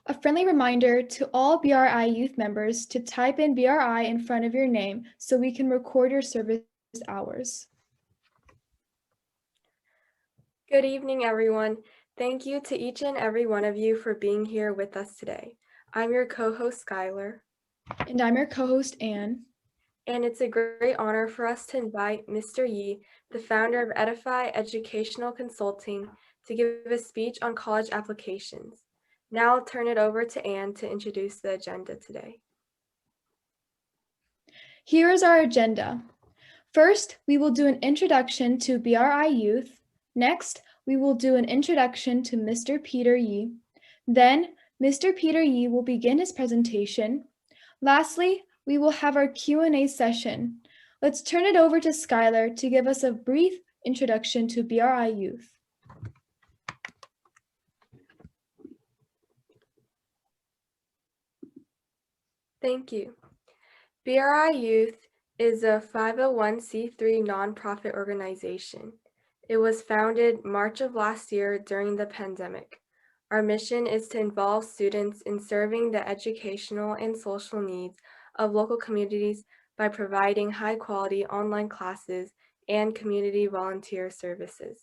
A friendly reminder to all BRI youth members to type in BRI in front of your name so we can record your service hours. Good evening, everyone. Thank you to each and every one of you for being here with us today. I'm your co-host, Skylar. And I'm your co-host, Anne. And it's a great honor for us to invite Mr. Yi, the founder of Edify Educational Consulting, to give a speech on college applications. Now I'll turn it over to Anne to introduce the agenda today. Here is our agenda. First, we will do an introduction to BRI Youth. Next, we will do an introduction to Mr. Peter Yi. Then, Mr. Peter Yi will begin his presentation. Lastly, we will have our Q&A session. Let's turn it over to Skylar to give us a brief introduction to BRI Youth. Thank you. BRI Youth is a 501c3 nonprofit organization. It was founded March of last year during the pandemic. Our mission is to involve students in serving the educational and social needs of local communities by providing high-quality online classes and community volunteer services.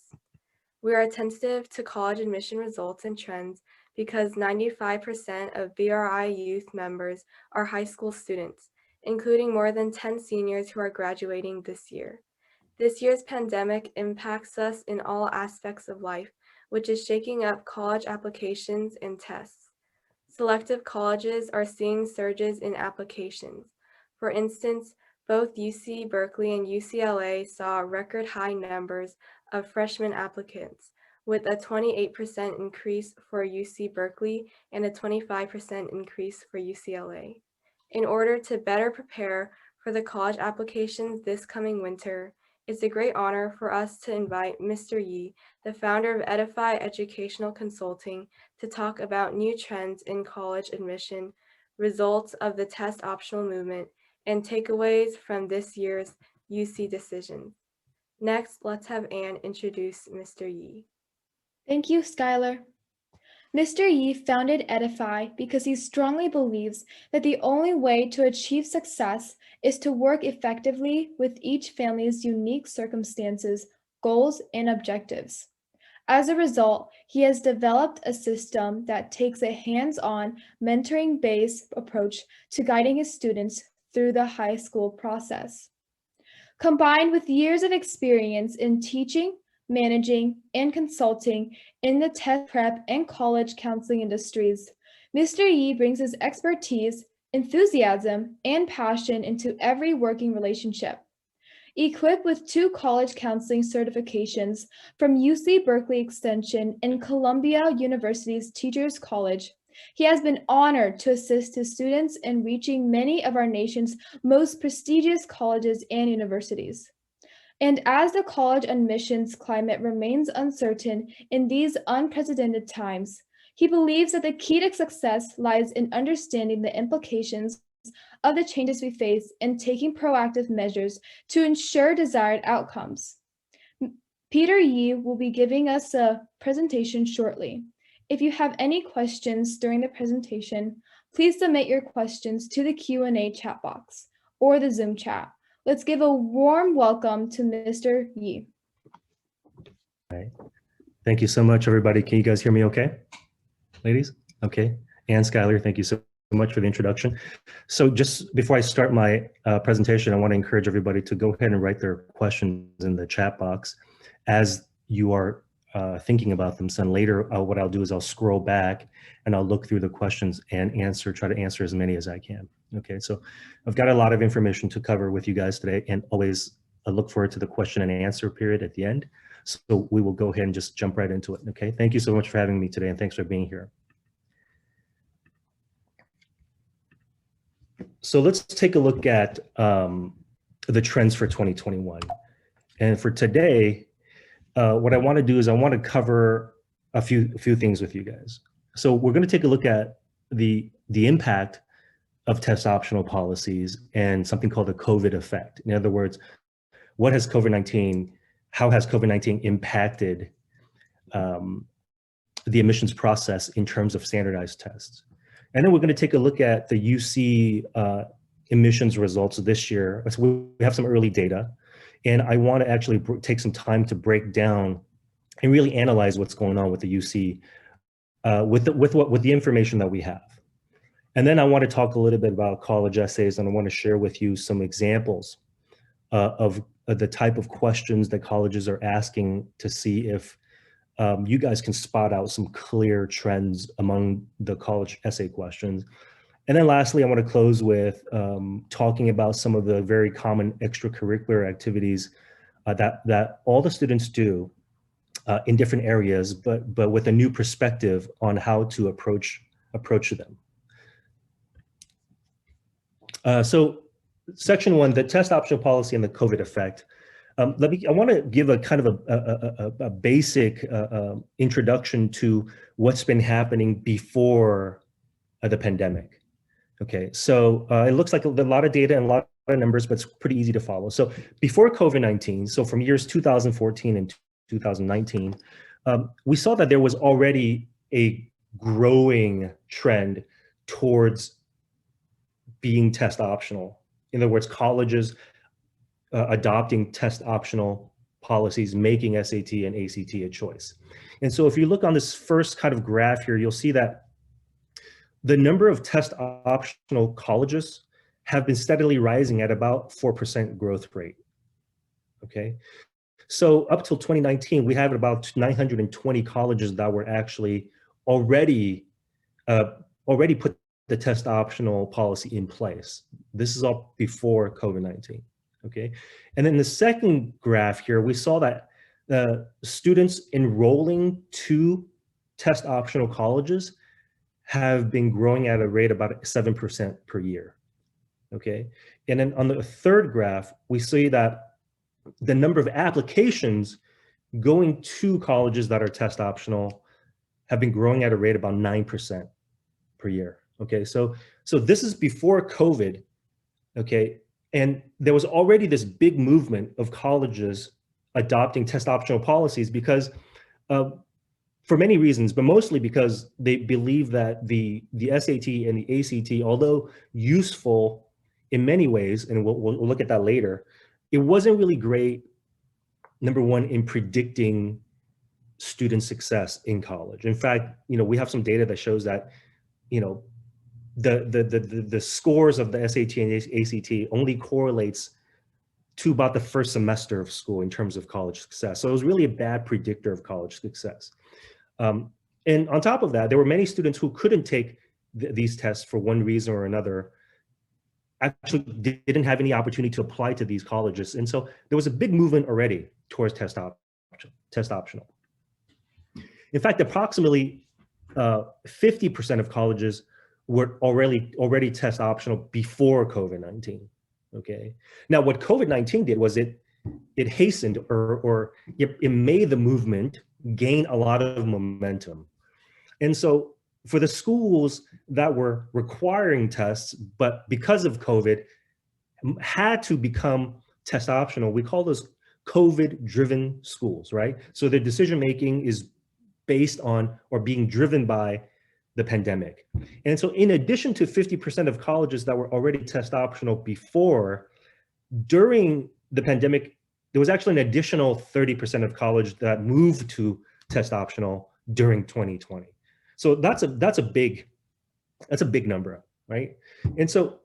We are attentive to college admission results and trends because 95% of BRI youth members are high school students, including more than 10 seniors who are graduating this year. This year's pandemic impacts us in all aspects of life, which is shaking up college applications and tests. Selective colleges are seeing surges in applications. For instance, both UC Berkeley and UCLA saw record high numbers of freshman applicants, with a 28% increase for UC Berkeley and a 25% increase for UCLA. In order to better prepare for the college applications this coming winter, it's a great honor for us to invite Mr. Yi, the founder of Edify Educational Consulting, to talk about new trends in college admission, results of the test optional movement, and takeaways from this year's UC decisions. Next, let's have Anne introduce Mr. Yi. Thank you, Skylar. Mr. Yi founded Edify because he strongly believes that the only way to achieve success is to work effectively with each family's unique circumstances, goals, and objectives. As a result, he has developed a system that takes a hands-on, mentoring-based approach to guiding his students through the high school process. Combined with years of experience in teaching, managing, and consulting in the test prep and college counseling industries, Mr. Yi brings his expertise, enthusiasm, and passion into every working relationship. Equipped with 2 college counseling certifications from UC Berkeley Extension and Columbia University's Teachers College, he has been honored to assist his students in reaching many of our nation's most prestigious colleges and universities. And as the college admissions climate remains uncertain in these unprecedented times, he believes that the key to success lies in understanding the implications of the changes we face and taking proactive measures to ensure desired outcomes. Peter Yi will be giving us a presentation shortly. If you have any questions during the presentation, please submit your questions to the Q&A chat box or the Zoom chat. Let's give a warm welcome to Mr. Yi. Right. Thank you so much, everybody. Can you guys hear me okay? Ladies? Okay. And Skylar, thank you so much for the introduction. So just before I start my presentation, I want to encourage everybody to go ahead and write their questions in the chat box as you are thinking about them. So later, what I'll do is I'll scroll back and I'll look through the questions and try to answer as many as I can. Okay, so I've got a lot of information to cover with you guys today, and always I look forward to the question and answer period at the end. So we will go ahead and just jump right into it. Okay, thank you so much for having me today, and thanks for being here. So let's take a look at the trends for 2021. And for today, what I want to do is I want to cover a few things with you guys. So we're going to take a look at the impact of test optional policies and something called the COVID effect. In other words, how has COVID-19 impacted the admissions process in terms of standardized tests? And then we're going to take a look at the UC emissions results this year. So we have some early data, and I want to actually take some time to break down and really analyze what's going on with the UC with the information that we have. And then I want to talk a little bit about college essays, and I want to share with you some examples of the type of questions that colleges are asking to see if you guys can spot out some clear trends among the college essay questions. And then lastly, I want to close with talking about some of the very common extracurricular activities that all the students do in different areas, but with a new perspective on how to approach them. So section 1, the test optional policy and the COVID effect. I want to give a kind of a basic introduction to what's been happening before the pandemic. Okay, so it looks like a lot of data and a lot of numbers, but it's pretty easy to follow. So before COVID-19, so from years 2014 and 2019, we saw that there was already a growing trend towards being test optional. In other words, colleges adopting test optional policies, making SAT and ACT a choice. And so if you look on this first kind of graph here, you'll see that the number of test optional colleges have been steadily rising at about 4% growth rate. Okay, so up till 2019, we had about 920 colleges that were actually already put the test optional policy in place. This is all before COVID-19, okay? And then the second graph here, we saw that students enrolling to test optional colleges have been growing at a rate about 7% per year, okay? And then on the third graph, we see that the number of applications going to colleges that are test optional have been growing at a rate about 9% per year. Okay, so this is before COVID, okay, and there was already this big movement of colleges adopting test optional policies because for many reasons, but mostly because they believe that the SAT and the ACT, although useful in many ways, and we'll look at that later, it wasn't really great, number one, in predicting student success in college. In fact, we have some data that shows that, the scores of the SAT and ACT only correlates to about the first semester of school in terms of college success. So it was really a bad predictor of college success. And on top of that, there were many students who couldn't take these tests for one reason or another, actually didn't have any opportunity to apply to these colleges. And so there was a big movement already towards test optional. In fact, approximately 50% of colleges were already test optional before COVID-19, okay? Now, what COVID-19 did was it hastened or it made the movement gain a lot of momentum. And so for the schools that were requiring tests, but because of COVID, had to become test optional, we call those COVID-driven schools, right? So their decision-making is based on or being driven by the pandemic. And so in addition to 50% of colleges that were already test optional before, during the pandemic, there was actually an additional 30% of college that moved to test optional during 2020. So that's a big number, right? And so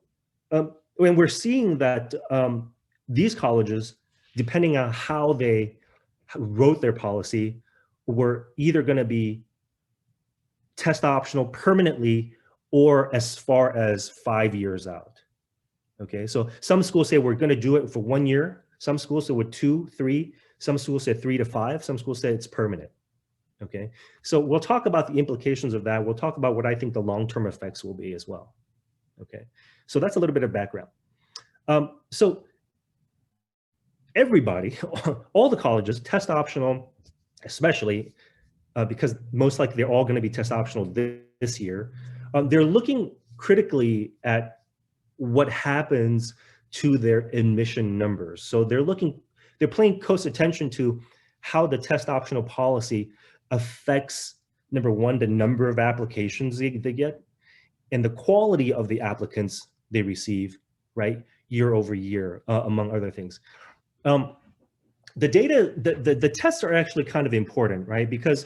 when we're seeing that these colleges, depending on how they wrote their policy, were either going to be test optional permanently or as far as 5 years out. Okay, so some schools say we're going to do it for 1 year. Some schools say with 2, 3. Some schools say 3 to 5. Some schools say it's permanent. Okay, so we'll talk about the implications of that. We'll talk about what I think the long-term effects will be as well. Okay, so that's a little bit of background. So everybody, all the colleges, test optional, especially because most likely they're all going to be test optional this year. They're looking critically at what happens to their admission numbers. So they're paying close attention to how the test optional policy affects, number one, the number of applications they get, and the quality of the applicants they receive, right, year over year, among other things. The data, the tests are actually kind of important, right? Because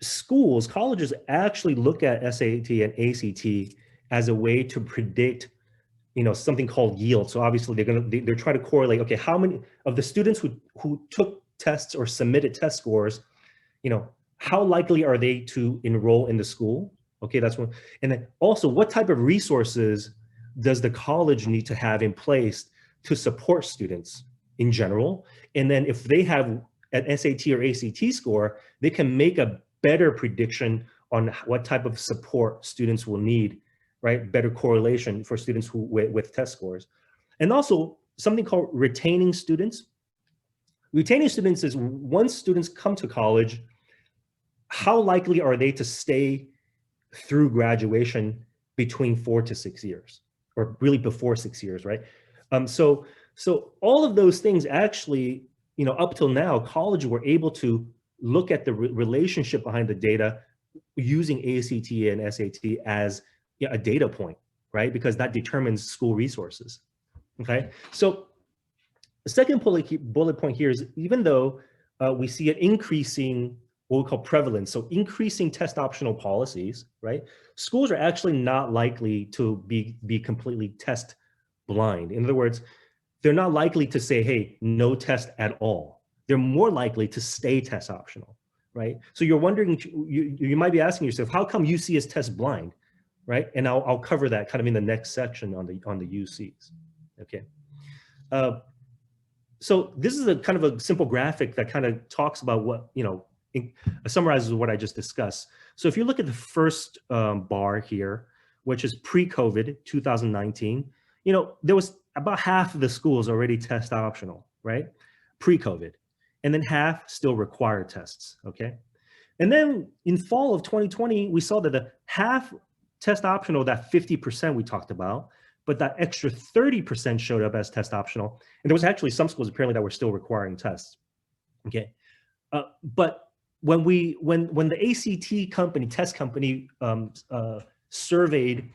schools, colleges actually look at SAT and ACT as a way to predict, something called yield. So obviously they're trying to correlate, okay, how many of the students who took tests or submitted test scores, how likely are they to enroll in the school? Okay, that's one. And then also, what type of resources does the college need to have in place to support students in general? And then if they have an SAT or ACT score, they can make a better prediction on what type of support students will need, right? Better correlation for students with test scores. And also something called retaining students. Retaining students is once students come to college, how likely are they to stay through graduation between 4 to 6 years, or really before 6 years, right? So all of those things actually, up till now, college were able to look at the relationship behind the data using ACT and SAT as a data point, right? Because that determines school resources, okay? So the second bullet point here is, even though we see an increasing what we call prevalence, so increasing test optional policies, right? Schools are actually not likely to be completely test blind. In other words, they're not likely to say, hey, no test at all. They're more likely to stay test optional, right? So you're wondering, you might be asking yourself, how come UC is test blind, right? And I'll cover that kind of in the next section on the UCs, okay? So this is a kind of a simple graphic that kind of talks about what, summarizes what I just discussed. So if you look at the first bar here, which is pre-COVID 2019, there was about half of the schools already test optional, right? Pre-COVID, and then half still required tests, okay? And then in fall of 2020, we saw that the half test optional, that 50% we talked about, but that extra 30% showed up as test optional. And there was actually some schools apparently that were still requiring tests, okay? But when the ACT company, test company, surveyed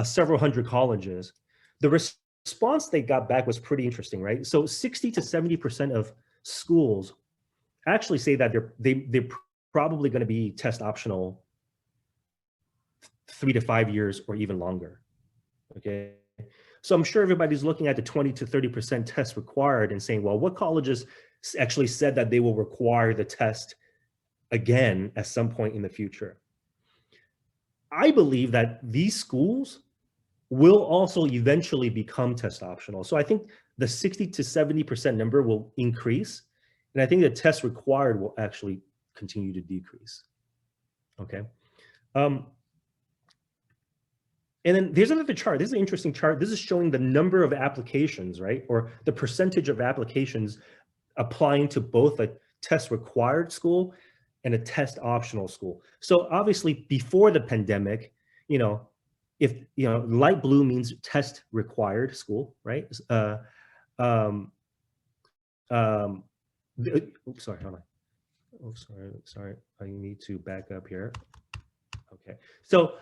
several hundred colleges, the response they got back was pretty interesting, right? So 60 to 70% of schools actually say that they're probably going to be test optional 3 to 5 years or even longer, okay? So I'm sure everybody's looking at the 20 to 30% test required and saying, well, what colleges actually said that they will require the test again at some point in the future? I believe that these schools will also eventually become test optional. So I think the 60 to 70% number will increase, and I think the test required will actually continue to decrease, okay? And then there's another chart. This is an interesting chart. This is showing the number of applications, right? Or the percentage of applications applying to both a test required school and a test optional school. So obviously before the pandemic, if, light blue means test required school, right? Oops, sorry, hold on. Oh, sorry. I need to back up here. Okay. So,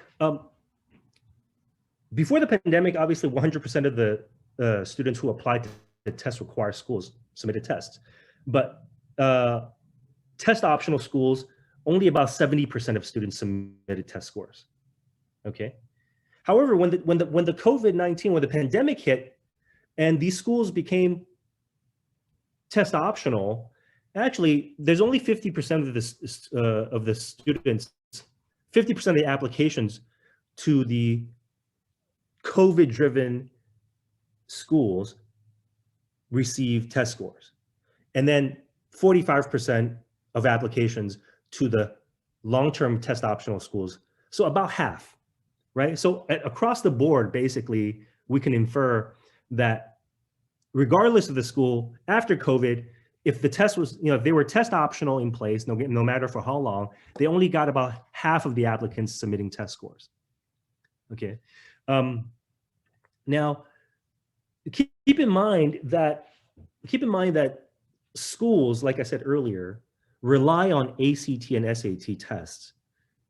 before the pandemic, obviously 100% of the students who applied to the test required schools submitted tests. But test optional schools, only about 70% of students submitted test scores, okay? However, when the COVID-19, when the pandemic hit and these schools became test optional, actually, there's only 50% of the students, 50% of the applications to the COVID-driven schools receive test scores. And then 45% of applications to the long-term test optional schools. So about half, right? So across the board, basically, we can infer that regardless of the school, after COVID, if the test was, if they were test optional in place, no matter for how long, they only got about half of the applicants submitting test scores, okay? Now, keep in mind that schools, like I said earlier, rely on ACT and SAT tests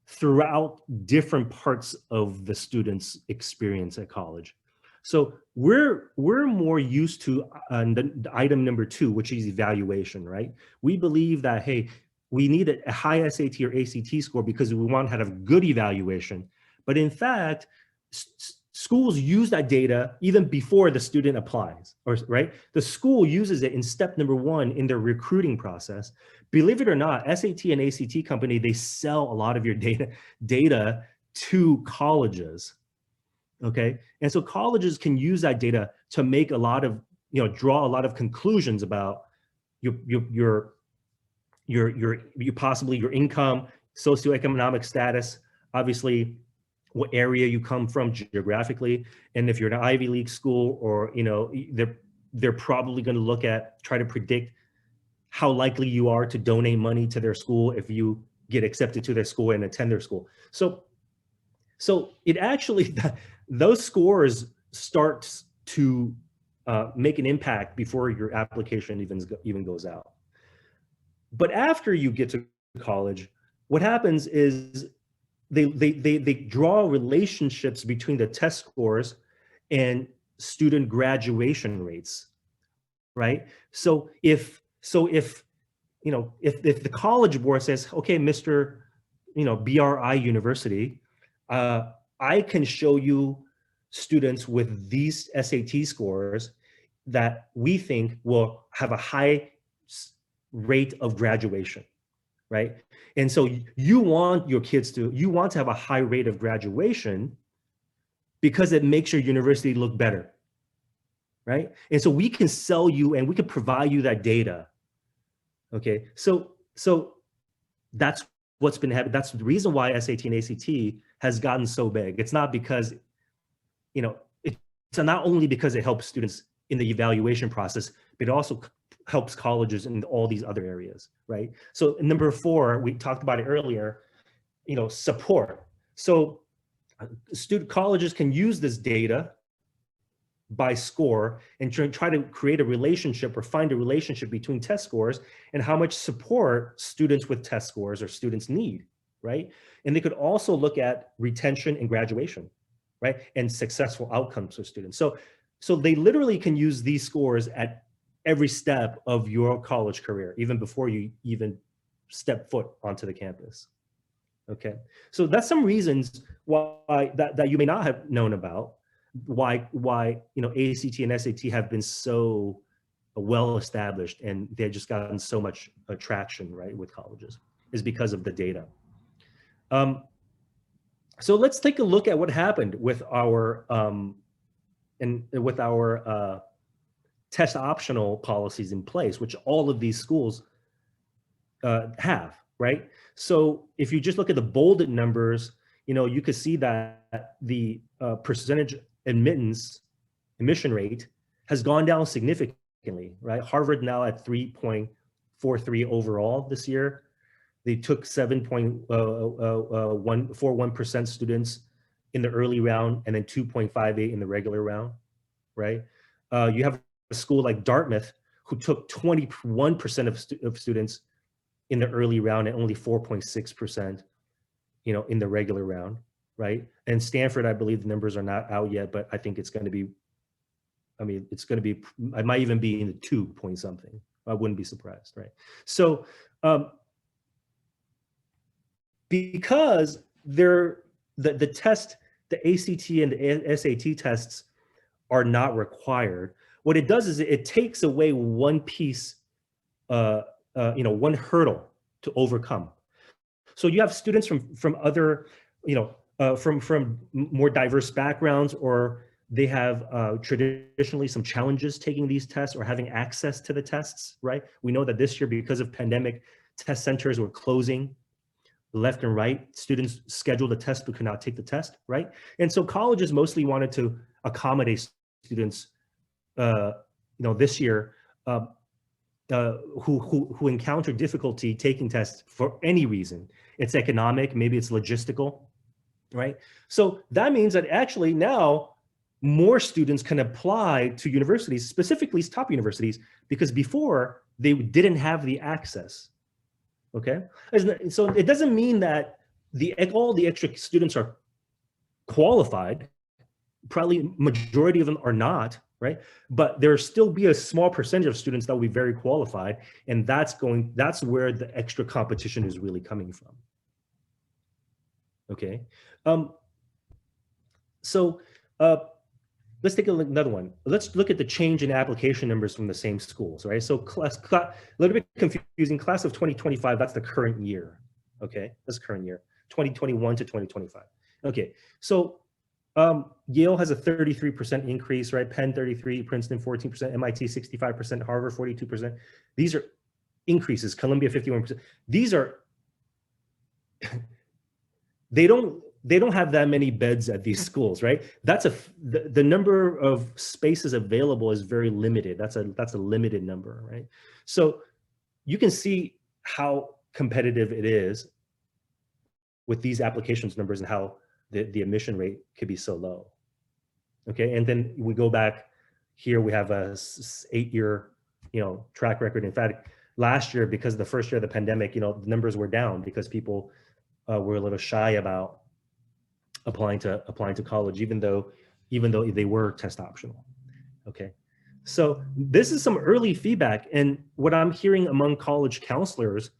throughout different parts of the student's experience at college. So we're more used to the item number 2, which is evaluation, right? We believe that, hey, we need a high SAT or ACT score because we want to have good evaluation. But in fact, schools use that data even before the student applies, or right? The school uses it in step number 1 in their recruiting process. Believe it or not, SAT and ACT company, they sell a lot of your data to colleges. Okay, and so colleges can use that data to make a lot of, draw a lot of conclusions about your possibly your income, socioeconomic status, obviously what area you come from geographically, and if you're an Ivy League school, or they're probably going to try to predict how likely you are to donate money to their school if you get accepted to their school and attend their school. So it actually, those scores start to make an impact before your application even goes out. But after you get to college, what happens is they draw relationships between the test scores and student graduation rates, right? So if the College Board says, okay, Mr. BRI University, I can show you students with these SAT scores that we think will have a high rate of graduation, right? And so you want your kids to have a high rate of graduation because it makes your university look better, right? And so we can sell you and we can provide you that data. Okay, so that's what's been happening. That's the reason why SAT and ACT has gotten so big. It's not because, it's not only because it helps students in the evaluation process, but it also helps colleges in all these other areas, right? So number 4, we talked about it earlier, support. So colleges can use this data by score and try to create a relationship or find a relationship between test scores and how much support students with test scores or students need, right? And they could also look at retention and graduation, right? And successful outcomes for students. So they literally can use these scores at every step of your college career, even before you even step foot onto the campus. Okay, so that's some reasons why that you may not have known about, why ACT and SAT have been so well established and they've just gotten so much traction, right, with colleges, is because of the data. So let's take a look at what happened with our test optional policies in place, which all of these schools have, right? So if you just look at the bolded numbers, you could see that the percentage admission rate has gone down significantly, right? Harvard now at 3.43 overall this year. They took 7.41% students in the early round and then 2.58 in the regular round, right? You have a school like Dartmouth who took 21% of students in the early round and only 4.6%, in the regular round, right? And Stanford, I believe the numbers are not out yet, but I think it's going to be, it might even be in the 2 point something. I wouldn't be surprised, right? So because the test, the ACT and the SAT tests are not required, what it does is it takes away one piece, one hurdle to overcome. So you have students from other, from more diverse backgrounds, or they have traditionally some challenges taking these tests or having access to the tests, right? We know that this year, because of pandemic, test centers were closing left and right. Students scheduled a test but could not take the test, right? And so colleges mostly wanted to accommodate students, this year, who encounter difficulty taking tests for any reason. It's economic, maybe it's logistical, right? So that means that actually now more students can apply to universities, specifically top universities, because before they didn't have the access, okay? So it doesn't mean that all the extra students are qualified, probably majority of them are not, right? But there'll still be a small percentage of students that will be very qualified, and that's where the extra competition is really coming from. Okay, so let's take another one. Let's look at the change in application numbers from the same schools, right? So a little bit confusing. Class of 2025, that's the current year. Okay, that's the current year, 2021 to 2025. Okay, so Yale has a 33% increase, right? Penn 33, Princeton 14%, MIT 65%, Harvard 42%. These are increases. Columbia 51%. These are they don't have that many beds at these schools, right? That's the number of spaces available is very limited. That's a limited number, right? So you can see how competitive it is with these applications numbers and how the admission rate could be so low. Okay, and then we go back here, we have a 8-year, track record. In fact, last year, because the first year of the pandemic, the numbers were down because people were a little shy about applying to college, even though they were test optional. Okay, so this is some early feedback, and what I'm hearing among college counselors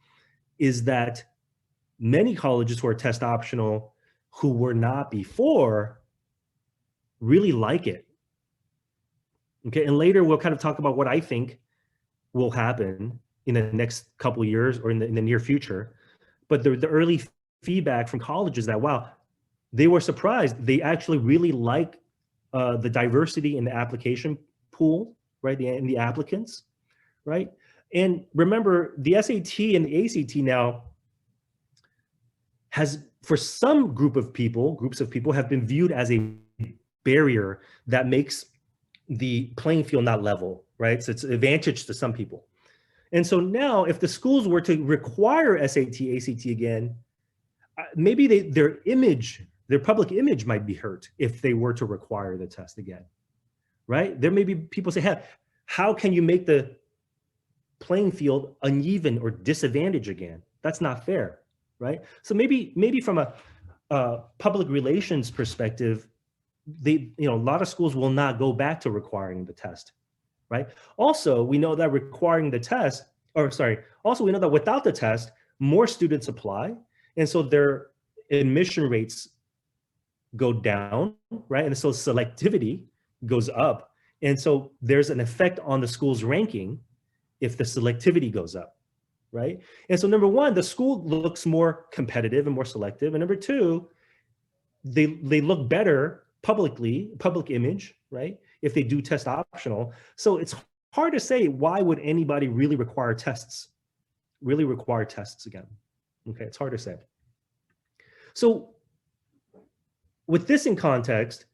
is that many colleges who are test optional, who were not before, really like it. Okay, and later we'll kind of talk about what I think will happen in the next couple of years or in the near future. But the early feedback from colleges that, wow, they were surprised. They actually really like the diversity in the application pool, right? In the applicants, right? And remember, the SAT and the ACT now has, for some groups of people have been viewed as a barrier that makes the playing field not level, right? So it's an advantage to some people. And so now if the schools were to require SAT, ACT again, maybe their public image might be hurt if they were to require the test again, right? There may be people say, hey, how can you make the playing field uneven or disadvantaged again? That's not fair, right? So maybe from a public relations perspective, a lot of schools will not go back to requiring the test, right? Also, we know that we know that without the test, more students apply, and so their admission rates go down, right? And so selectivity goes up, and so there's an effect on the school's ranking if the selectivity goes up, right? And so number one, the school looks more competitive and more selective, and number two, they look better public image, right? If they do test optional. So it's hard to say, why would anybody really require tests again? Okay, it's hard to say. So with this in context,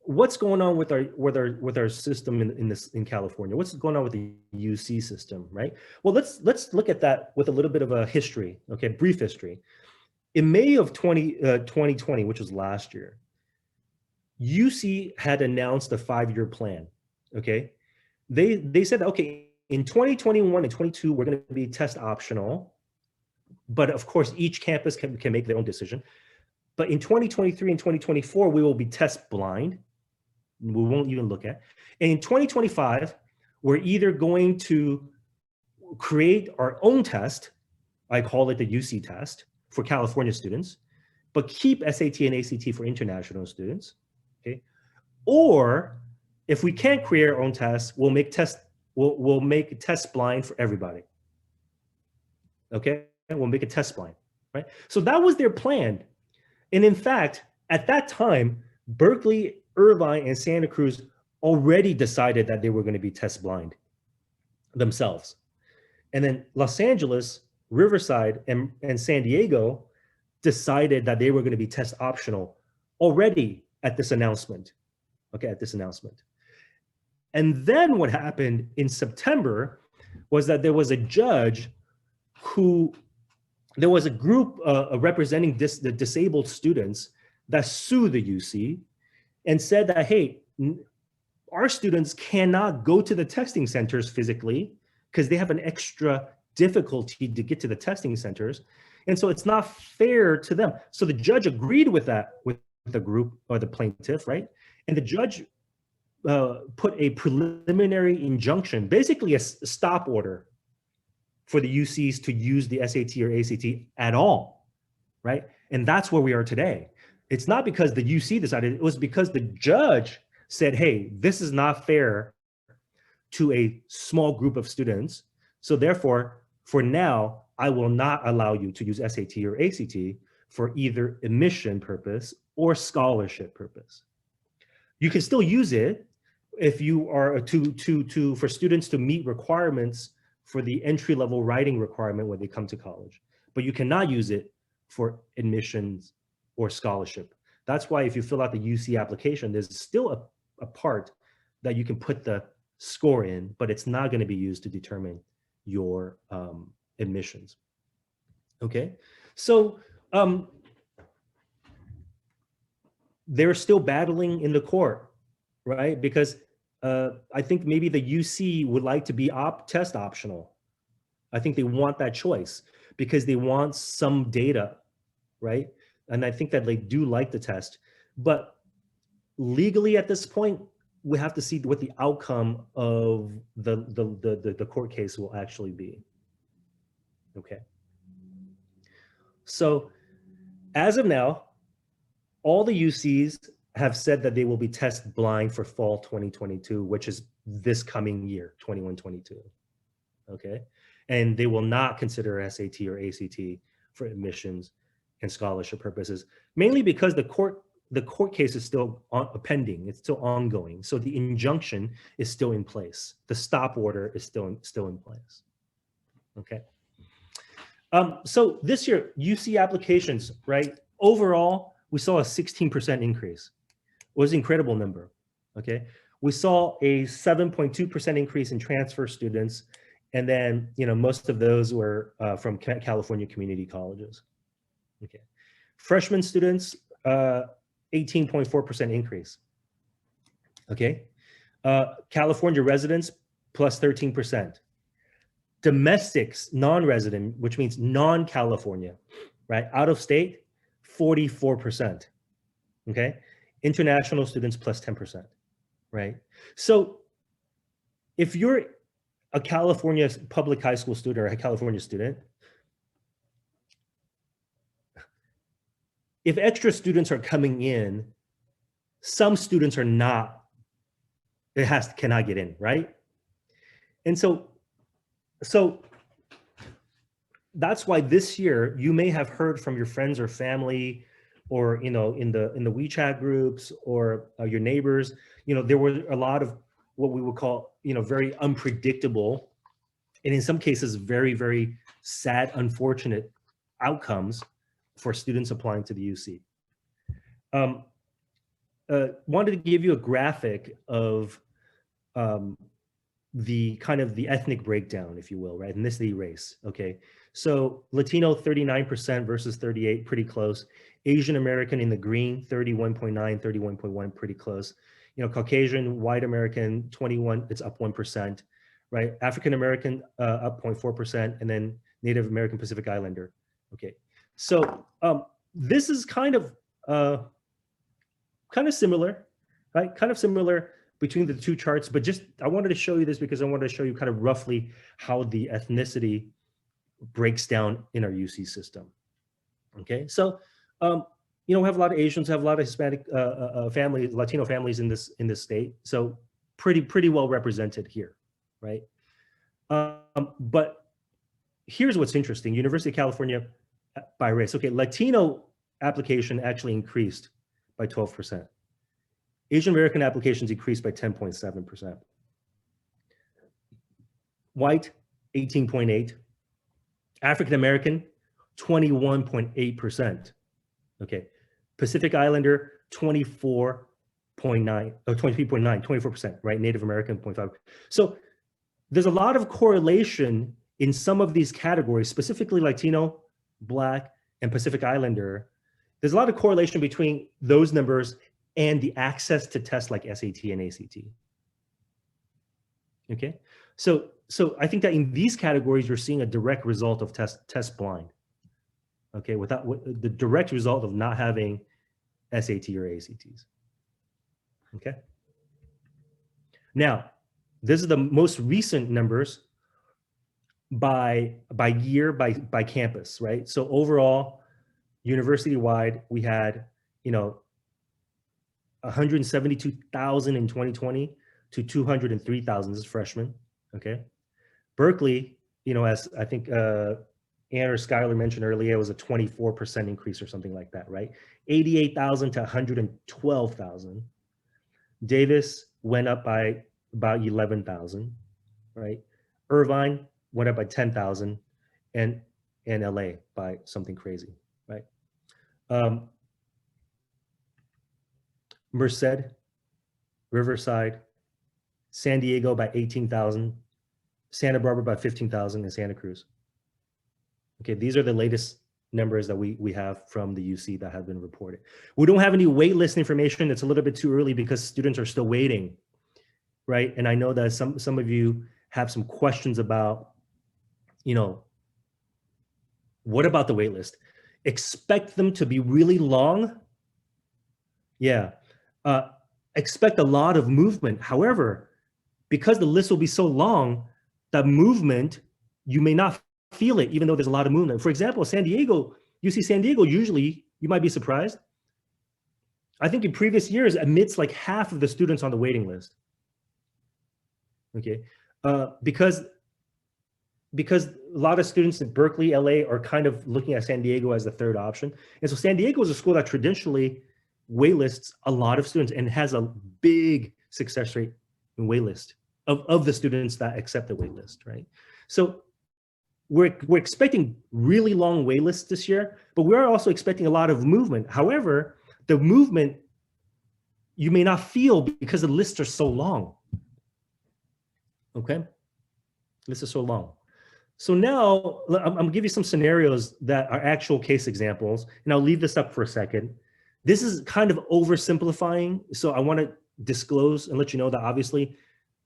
what's going on with our system in California? What's going on with the UC system, right? Well, let's look at that with a little bit of a history, okay, brief history. In May of 2020, which was last year, UC had announced a 5-year plan, okay? They said, okay, in 2021 and 22, we're gonna be test optional, but of course, each campus can make their own decision. But in 2023 and 2024, we will be test blind. We won't even look at. And in 2025, we're either going to create our own test, I call it the UC test, for California students, but keep SAT and ACT for international students. Okay, or if we can't create our own tests, we'll make test blind for everybody. Okay, we'll make it test blind, right? So that was their plan, and in fact, at that time, Berkeley, Irvine, and Santa Cruz already decided that they were going to be test blind themselves, and then Los Angeles, Riverside, and San Diego decided that they were going to be test optional already at this announcement, okay, And then what happened in September was that there was a judge there was a group representing the disabled students that sued the UC and said that, hey, our students cannot go to the testing centers physically because they have an extra difficulty to get to the testing centers. And so it's not fair to them. So the judge agreed with that, with the group or the plaintiff, right? And the judge put a preliminary injunction, basically a stop order for the UCs to use the SAT or ACT at all, right? And that's where we are today. It's not because the UC decided, it was because the judge said, hey, this is not fair to a small group of students. So therefore, for now, I will not allow you to use SAT or ACT for either admission purpose or scholarship purpose. You can still use it if you are for students to meet requirements for the entry-level writing requirement when they come to college, but you cannot use it for admissions or scholarship. That's why if you fill out the UC application, there's still a part that you can put the score in, but it's not going to be used to determine your admissions. Okay, so they're still battling in the court, right? Because I think maybe the UC would like to be test optional. I think they want that choice because they want some data, right? And I think that they do like the test, but legally at this point, we have to see what the outcome of the court case will actually be. Okay. So as of now, all the UCs have said that they will be test blind for fall 2022, which is this coming year, 21-22. Okay. And they will not consider SAT or ACT for admissions and scholarship purposes, mainly because the court case is still pending. It's still ongoing. So the injunction is still in place. The stop order is still in place. Okay. So this year, UC applications, right? Overall, we saw a 16% increase. It was an incredible number. Okay. We saw a 7.2% increase in transfer students. And then, most of those were from California community colleges. Okay. Freshman students, 18.4% increase. Okay. California residents, plus 13%. Domestics, non-resident, which means non-California, right? Out of state, 44%. Okay. International students, plus 10%, right? So if you're a California public high school student or a California student, if extra students are coming in, some students are not, cannot get in, right? And so that's why this year you may have heard from your friends or family or, in the WeChat groups or your neighbors, there were a lot of what we would call, very unpredictable, and in some cases, very, very sad, unfortunate outcomes for students applying to the UC. Wanted to give you a graphic of the kind of the ethnic breakdown, if you will, right? Ethnicity, race, okay? So Latino, 39% versus 38, pretty close. Asian American in the green, 31.9, 31.1, pretty close. Caucasian, white American, 21, it's up 1%, right? African American, up 0.4%, and then Native American Pacific Islander, okay? So this is kind of similar, right? Kind of similar between the two charts, but I wanted to show you this because I wanted to show you kind of roughly how the ethnicity breaks down in our UC system. Okay, so we have a lot of Asians, have a lot of Hispanic families, Latino families in this state, so pretty well represented here, right? But here's what's interesting: University of California by race. Okay, Latino application actually increased by 12%. Asian American applications increased by 10.7%. White, 18.8. African American, 21.8%. Okay. Pacific Islander, 24.9, or 23.9, 24%, right? Native American, 0.5. So there's a lot of correlation in some of these categories, specifically Latino, Black, and Pacific Islander. There's a lot of correlation between those numbers and the access to tests like SAT and ACT. Okay, so I think that in these categories, you're seeing a direct result of test blind. okay, without the direct result of not having SAT or ACTs. Okay. Now, this is the most recent numbers by year, by campus, right? So overall, university-wide, we had, 172,000 in 2020 to 203,000 as freshmen, okay? Berkeley, as I think Ann or Skylar mentioned earlier, it was a 24% increase or something like that, right? 88,000 to 112,000. Davis went up by about 11,000, right? Irvine went up by 10,000, and LA by something crazy, right? Merced, Riverside, San Diego by 18,000, Santa Barbara by 15,000, and Santa Cruz. Okay, these are the latest numbers that we have from the UC that have been reported. We don't have any wait list information. It's a little bit too early because students are still waiting, right? And I know that some of you have some questions about, what about the wait list? Expect them to be really long. Yeah, expect a lot of movement. However, because the list will be so long, the movement, you may not feel it, even though there's a lot of movement. For example, San Diego, UC San Diego, usually, you might be surprised, I think in previous years, admits like half of the students on the waiting list. Okay, because a lot of students in Berkeley, LA are kind of looking at San Diego as the third option. And so San Diego is a school that traditionally waitlists a lot of students and has a big success rate in waitlist of the students that accept the waitlist, right? So we're expecting really long waitlists this year, but we're also expecting a lot of movement. However, the movement you may not feel because the lists are so long. Okay, lists are so long. So now I'm gonna give you some scenarios that are actual case examples, and I'll leave this up for a second. This is kind of oversimplifying, so I want to disclose and let you know that obviously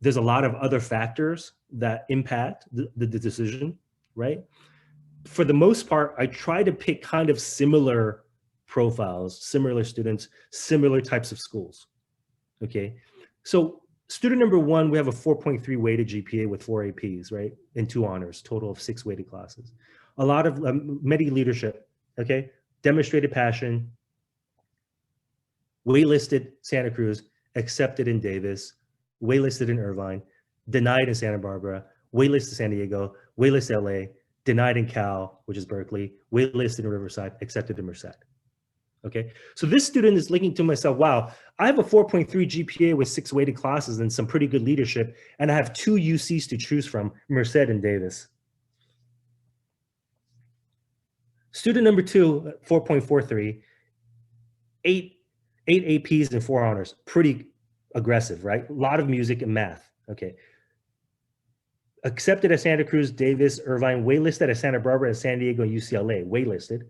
there's a lot of other factors that impact the decision, right? For the most part, I try to pick kind of similar profiles, similar students, similar types of schools, okay? So student number one, we have a 4.3 weighted GPA with 4 APs, right? And 2 honors, total of 6 weighted classes. A lot of Medi leadership, okay? Demonstrated passion, waitlisted Santa Cruz, accepted in Davis, waitlisted in Irvine, denied in Santa Barbara, waitlisted San Diego, waitlisted LA, denied in Cal, which is Berkeley, waitlisted in Riverside, accepted in Merced. Okay, so this student is thinking to myself, wow, I have a 4.3 GPA with 6 weighted classes and some pretty good leadership, and I have 2 UCs to choose from, Merced and Davis. Student number 2, 4.43, 8 APs and 4 honors, pretty aggressive, right? A lot of music and math, okay. Accepted at Santa Cruz, Davis, Irvine, waitlisted at Santa Barbara, and San Diego, and UCLA, waitlisted.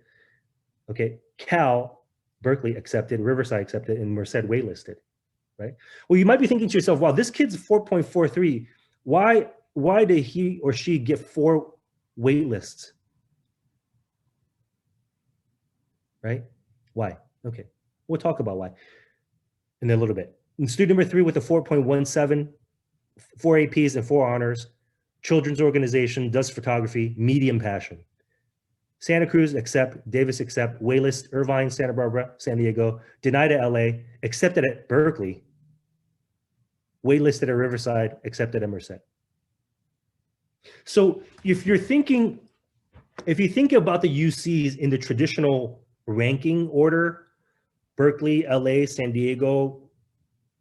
Okay, Cal, Berkeley accepted, Riverside accepted, and Merced waitlisted, right? Well, you might be thinking to yourself, wow, this kid's 4.43. Why did he or she get 4 waitlists? Right? Why? Okay, we'll talk about why in a little bit. And student number 3 with a 4.17, 4 APs and 4 honors, children's organization, does photography, medium passion. Santa Cruz, accept, Davis, accept, waitlist, Irvine, Santa Barbara, San Diego, denied at LA, accepted at Berkeley, waitlisted at Riverside, accepted at Merced. So if you think about the UCs in the traditional ranking order, Berkeley, LA, San Diego,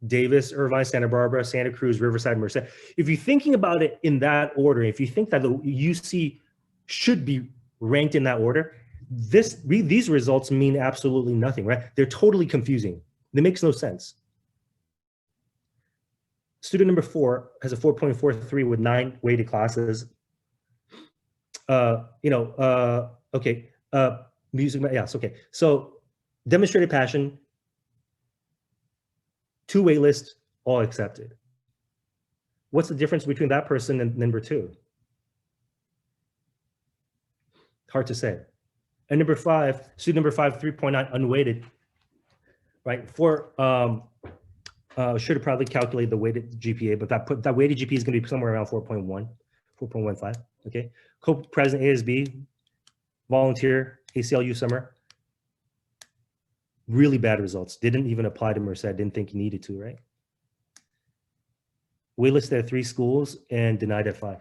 Davis, Irvine, Santa Barbara, Santa Cruz, Riverside, Merced, if you're thinking about it in that order, if you think that the UC should be ranked in that order, these results mean absolutely nothing, right? They're totally confusing. It makes no sense. Student number 4 has a 4.43 with 9 weighted classes. Okay, music, yes, okay. So demonstrated passion, 2 waitlists, all accepted. What's the difference between that person and number 2? Hard to say. And number 5, student number 5, 3.9 unweighted, right? Should have probably calculated the weighted GPA, but that weighted GPA is going to be somewhere around 4.1, 4.15. Okay. Co-president ASB, volunteer, ACLU summer. Really bad results. Didn't even apply to Merced. Didn't think he needed to, right? Waitlisted at 3 schools and denied at 5.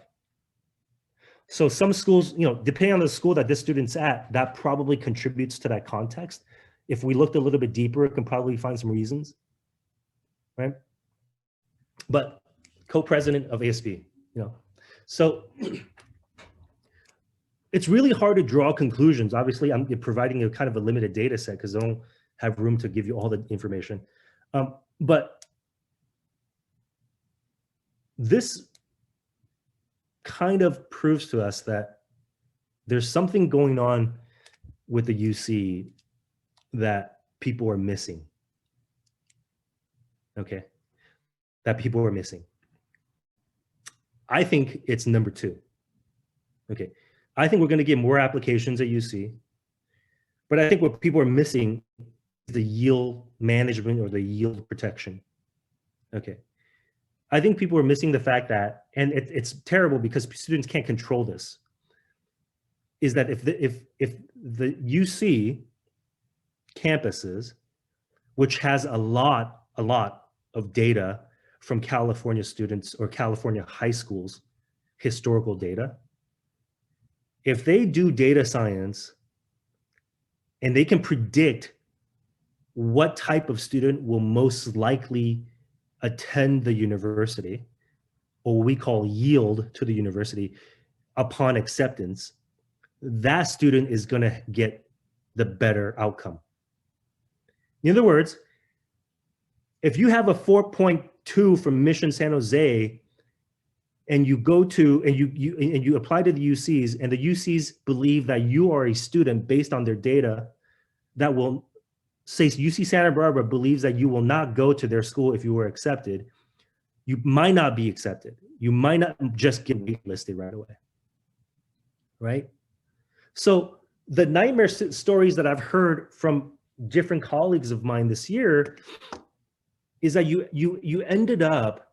So some schools, depending on the school that this student's at, that probably contributes to that context. If we looked a little bit deeper, it can probably find some reasons, right? But co-president of ASB, so it's really hard to draw conclusions. Obviously, I'm providing you kind of a limited data set because I don't have room to give you all the information. But this kind of proves to us that there's something going on with the UC that people are missing. Okay, that people are missing. I think it's number 2. Okay, I think we're going to get more applications at UC, but I think what people are missing is the yield management or the yield protection. Okay, I think people are missing the fact that, and it's terrible because students can't control this, is that if the UC campuses, which has a lot of data from California students or California high schools, historical data, if they do data science and they can predict what type of student will most likely attend the university, or what we call yield to the university upon acceptance, that student is going to get the better outcome. In other words, if you have a 4.2 from Mission San Jose and you go to and you apply to the UCs, and the UCs believe that you are a student based on their data, that will say UC Santa Barbara believes that you will not go to their school if you were accepted, you might not be accepted. You might not just get waitlisted right away, right? So the nightmare stories that I've heard from different colleagues of mine this year is that you ended up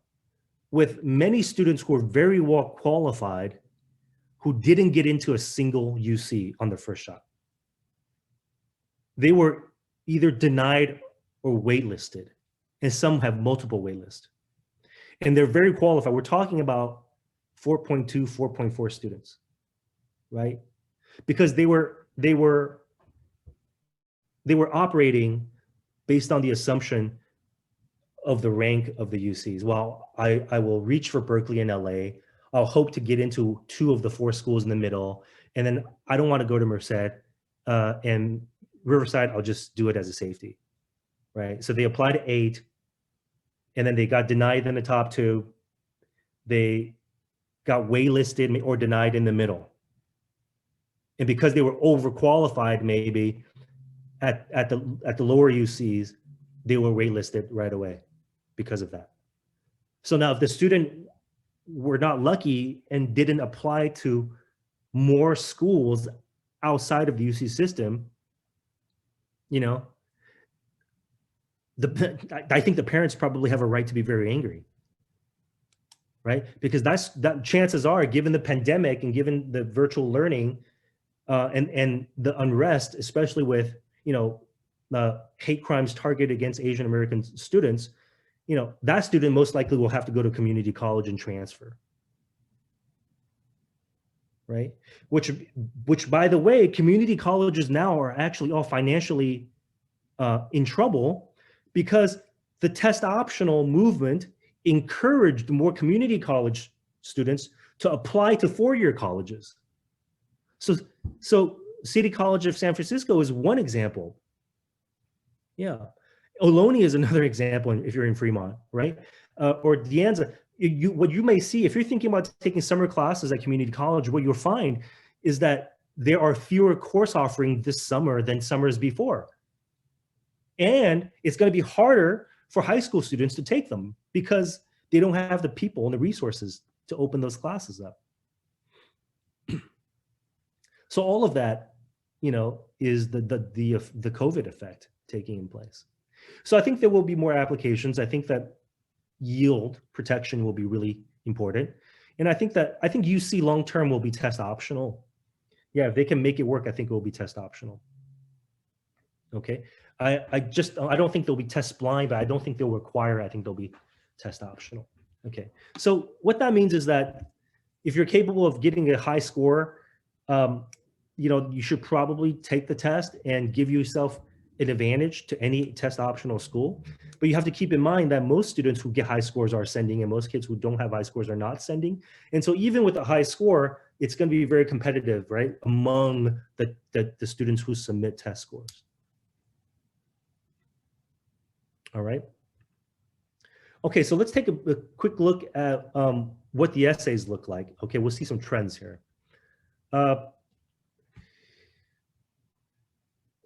with many students who are very well qualified who didn't get into a single UC on their first shot. They were either denied or waitlisted, and some have multiple waitlists. And they're very qualified. We're talking about 4.2, 4.4 students, right? Because they were operating based on the assumption of the rank of the UCs. Well, I will reach for Berkeley and LA. I'll hope to get into 2 of the 4 schools in the middle. And then I don't want to go to Merced and Riverside, I'll just do it as a safety, right? So they applied to 8, and then they got denied in the top 2. They got waitlisted or denied in the middle. And because they were overqualified, maybe at the lower UCs, they were waitlisted right away because of that. So now if the student were not lucky and didn't apply to more schools outside of the UC system, I think the parents probably have a right to be very angry, right? Because that chances are, given the pandemic and given the virtual learning and the unrest, especially with hate crimes targeted against Asian American students, that student most likely will have to go to community college and transfer, right? Which by the way, community colleges now are actually all financially in trouble because the test optional movement encouraged more community college students to apply to 4-year colleges. So City College of San Francisco is one example. Yeah. Ohlone is another example if you're in Fremont, right? Or De Anza. What you may see, if you're thinking about taking summer classes at community college, what you'll find is that there are fewer course offerings this summer than summers before. And it's going to be harder for high school students to take them because they don't have the people and the resources to open those classes up. So all of that is the COVID effect taking in place. So I think there will be more applications. I think that yield protection will be really important. And I think UC long-term will be test optional. Yeah, if they can make it work, I think it will be test optional. Okay. I don't think they'll be test blind, but I don't think they'll require, I think they'll be test optional. Okay. So what that means is that if you're capable of getting a high score, you should probably take the test and give yourself an advantage to any test optional school. But you have to keep in mind that most students who get high scores are sending, and most kids who don't have high scores are not sending. And so even with a high score, it's going to be very competitive, right, among the students who submit test scores. All right. Okay, so let's take a quick look at what the essays look like. Okay, we'll see some trends here.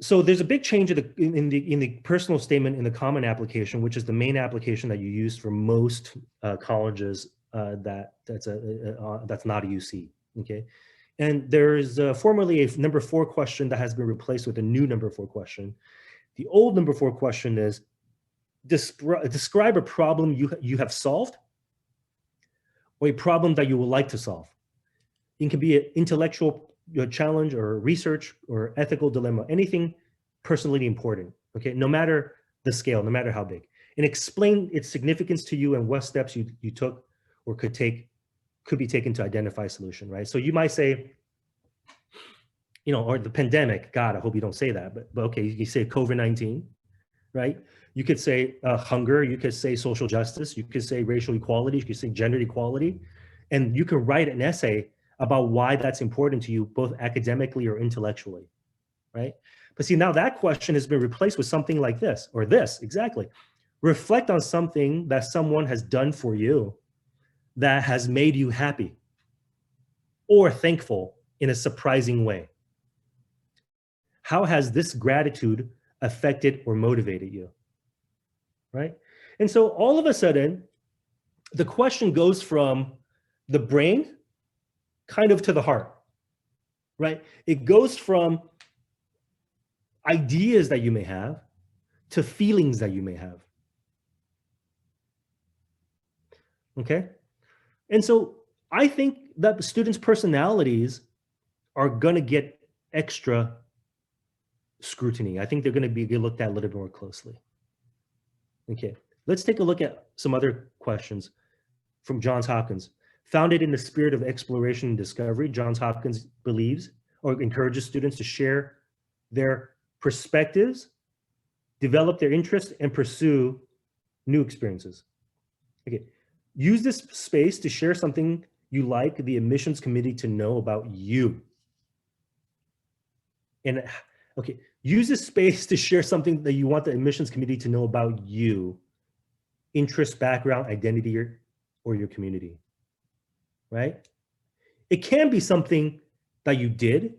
So there's a big change in the personal statement in the Common Application, which is the main application that you use for most colleges that's not a UC. Okay, and there's formerly a number 4 question that has been replaced with a new number 4 question. The old number 4 question is, describe a problem you have solved or a problem that you would like to solve. It can be an intellectual challenge or research or ethical dilemma, anything personally important, okay, no matter the scale, no matter how big, and explain its significance to you and what steps you took or could be taken to identify a solution, right? So you might say, or the pandemic, God, I hope you don't say that, but okay, you say COVID-19, right? You could say hunger, you could say social justice, you could say racial equality, you could say gender equality, and you could write an essay about why that's important to you, both academically or intellectually, right? But see, now that question has been replaced with something like this, or this, exactly. Reflect on something that someone has done for you that has made you happy or thankful in a surprising way. How has this gratitude affected or motivated you, right? And so all of a sudden, the question goes from the brain kind of to the heart, right? It goes from ideas that you may have to feelings that you may have, okay? And so I think that the students' personalities are gonna get extra scrutiny. I think they're going to be looked at a little bit more closely. Okay, let's take a look at some other questions from Johns Hopkins. Founded in the spirit of exploration and discovery, Johns Hopkins believes or encourages students to share their perspectives, develop their interests, and pursue new experiences. Okay, use this space to share something you like the admissions committee to know about you. And okay, use this space to share something that you want the admissions committee to know about you, interest, background, identity, or your community, right? It can be something that you did,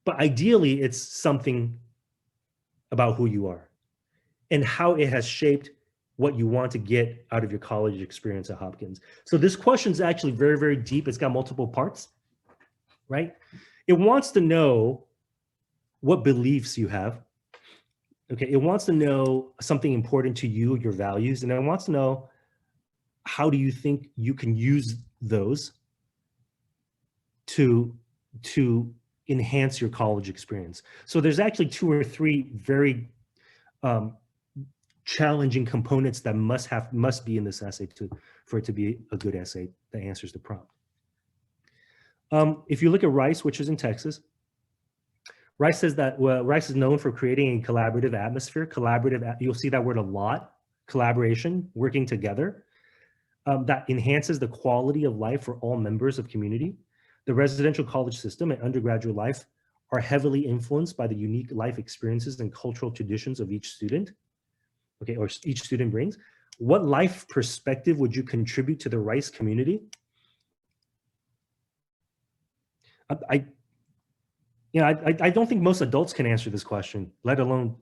but ideally it's something about who you are and how it has shaped what you want to get out of your college experience at Hopkins. So this question is actually very, very deep. It's got multiple parts, right? It wants to know what beliefs you have. Okay, it wants to know something important to you, your values, and it wants to know how do you think you can use those to enhance your college experience. So there's actually 2 or 3 very challenging components that must be in this essay for it to be a good essay that answers the prompt. If you look at Rice, which is in Texas, Rice says that Rice is known for creating a collaborative atmosphere. You'll see that word a lot. Collaboration, working together, that enhances the quality of life for all members of community. The residential college system and undergraduate life are heavily influenced by the unique life experiences and cultural traditions of each student, okay, or each student brings. What life perspective would you contribute to the Rice community? I don't think most adults can answer this question, let alone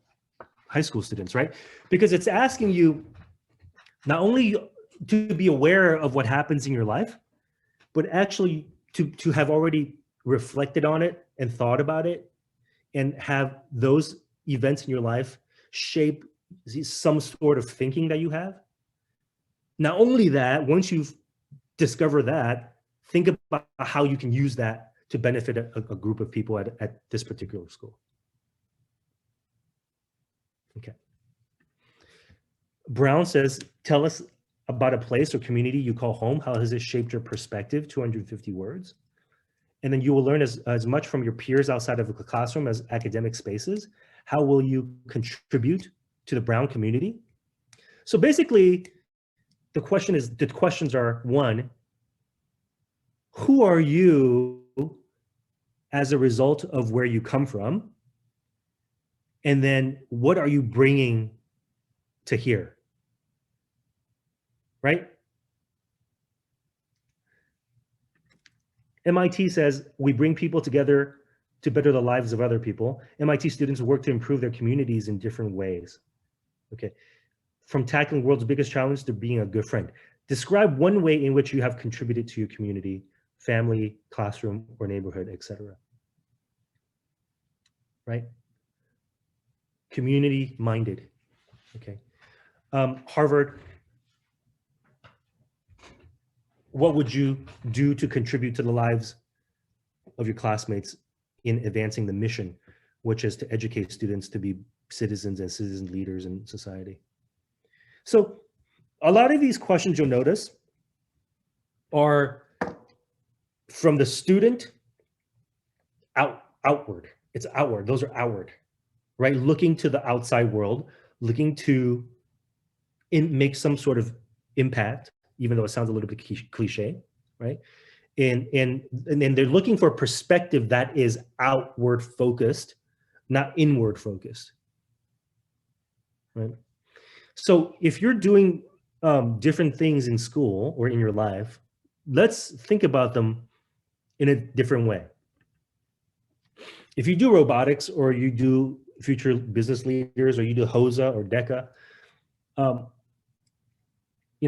high school students, right? Because it's asking you not only to be aware of what happens in your life, but actually to have already reflected on it and thought about it and have those events in your life shape some sort of thinking that you have? Not only that, once you've discovered that, think about how you can use that to benefit a group of people at this particular school. Okay. Brown says, tell us about a place or community you call home. How has it shaped your perspective? 250 words. And then you will learn as much from your peers outside of the classroom as academic spaces. How will you contribute to the Brown community? So basically, the questions are, one, who are you as a result of where you come from? And then what are you bringing to here? Right? MIT says we bring people together to better the lives of other people. MIT students work to improve their communities in different ways. Okay. From tackling world's biggest challenge to being a good friend. Describe one way in which you have contributed to your community, family, classroom, or neighborhood, etc. Right? Community minded. Okay. Harvard, what would you do to contribute to the lives of your classmates in advancing the mission, which is to educate students to be citizens and citizen leaders in society? So a lot of these questions you'll notice are from the student outward. It's outward. Those are outward, right? Looking to the outside world, looking to make some sort of impact, even though it sounds a little bit cliche, right? And they're looking for a perspective that is outward focused, not inward focused, right? So if you're doing different things in school or in your life, let's think about them in a different way. If you do robotics, or you do future business leaders, or you do HOSA or DECA,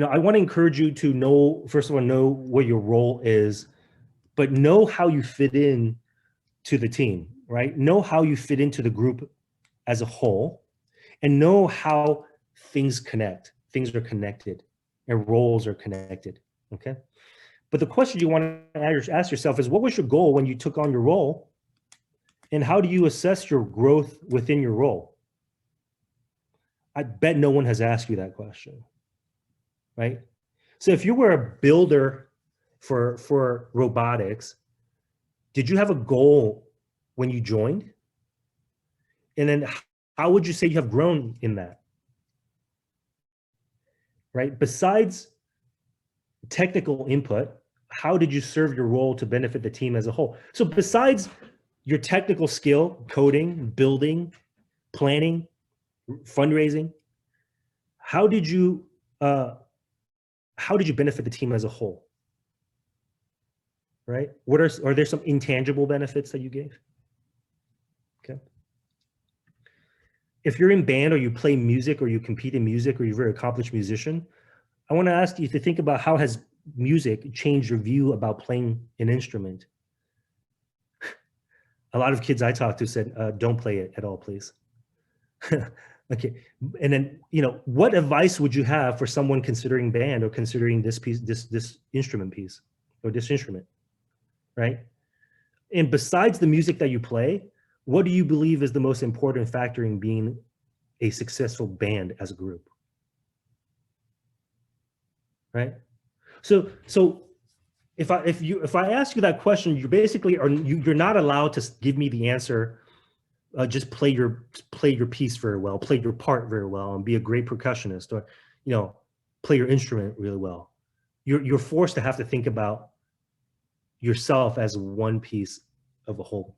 I want to encourage you to know, first of all, know what your role is, but know how you fit in to the team, right? Know how you fit into the group as a whole, and know how things connect. Things are connected and roles are connected, okay? But the question you want to ask yourself is, what was your goal when you took on your role? And how do you assess your growth within your role? I bet no one has asked you that question, right? So if you were a builder for robotics, did you have a goal when you joined? And then how would you say you have grown in that? Right? Besides technical input, how did you serve your role to benefit the team as a whole? So besides your technical skill, coding, building, planning, fundraising, how did you benefit the team as a whole? Right? Are there some intangible benefits that you gave? Okay. If you're in band, or you play music, or you compete in music, or you're a very accomplished musician, I want to ask you to think about, how has music changed your view about playing an instrument? A lot of kids I talked to said, don't play it at all, please. Okay. And then, what advice would you have for someone considering band, or considering this piece, this instrument piece, or this instrument, right? And besides the music that you play, what do you believe is the most important factor in being a successful band as a group? Right? So if I ask you that question, you basically you're not allowed to give me the answer. Just play your piece very well, play your part very well, and be a great percussionist, or play your instrument really well. You're forced to have to think about yourself as one piece of a whole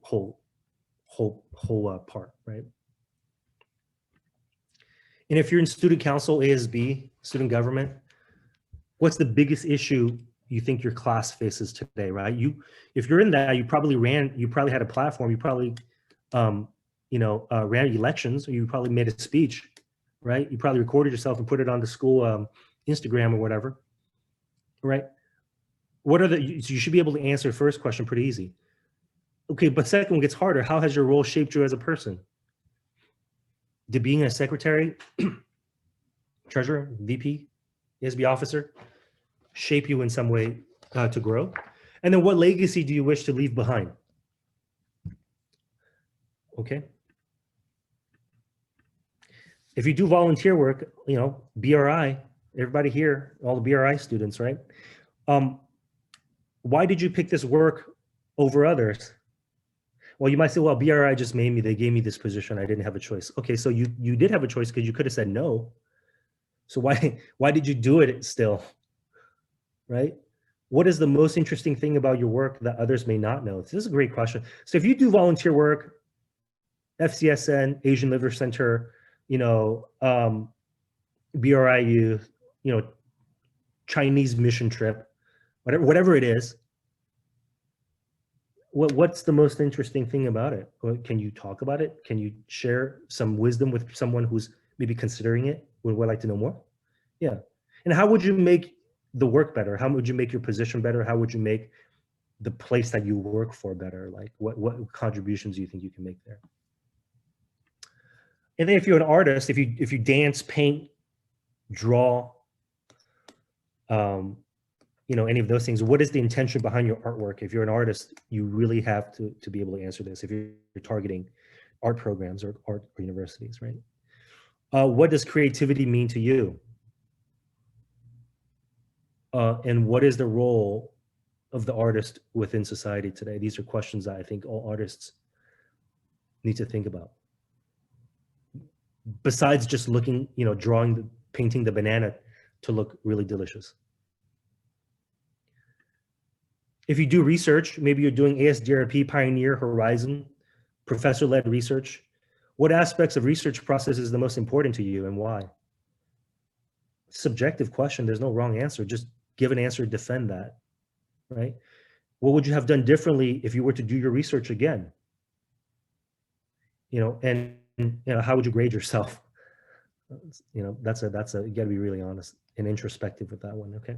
part, right? And if you're in student council, ASB, student government, what's the biggest issue you think your class faces today, right? If you're in that, you probably had a platform, you probably ran elections, or you probably made a speech, right? You probably recorded yourself and put it on the school Instagram or whatever, right? So you should be able to answer the first question pretty easy. Okay, but second one gets harder. How has your role shaped you as a person? Did being a secretary, treasurer, VP, ASB officer shape you in some way to grow? And then what legacy do you wish to leave behind? Okay. If you do volunteer work, you know, BRI, everybody here, all the BRI students, right? Why did you pick this work over others? Well, you might say, well, BRI just made me, they gave me this position. I didn't have a choice. Okay, so you did have a choice because you could have said no. So why did you do it still, right? What is the most interesting thing about your work that others may not know? This is a great question. So if you do volunteer work, FCSN, Asian Liver Center, you know, BRI Youth, you know, Chinese mission trip, whatever it is, what's the most interesting thing about it? Can you talk about it? Can you share some wisdom with someone who's maybe considering it? Would like to know more? Yeah. And how would you make the work better? How would you make your position better? How would you make the place that you work for better? Like what contributions do you think you can make there? And then if you're an artist, if you dance, paint, draw, you know, any of those things, what is the intention behind your artwork? If you're an artist, you really have to be able to answer this if you're targeting art programs or art universities, right? What does creativity mean to you? And what is the role of the artist within society today? These are questions that I think all artists need to think about. Besides just looking, you know, painting the banana to look really delicious. If you do research, maybe you're doing ASDRP, Pioneer, Horizon, professor-led research, what aspects of research process is the most important to you and why? Subjective question, there's no wrong answer. Just give an answer, defend that, right? What would you have done differently if you were to do your research again? You know, and you know, how would you grade yourself? You know, that's a you got to be really honest and introspective with that one. Okay.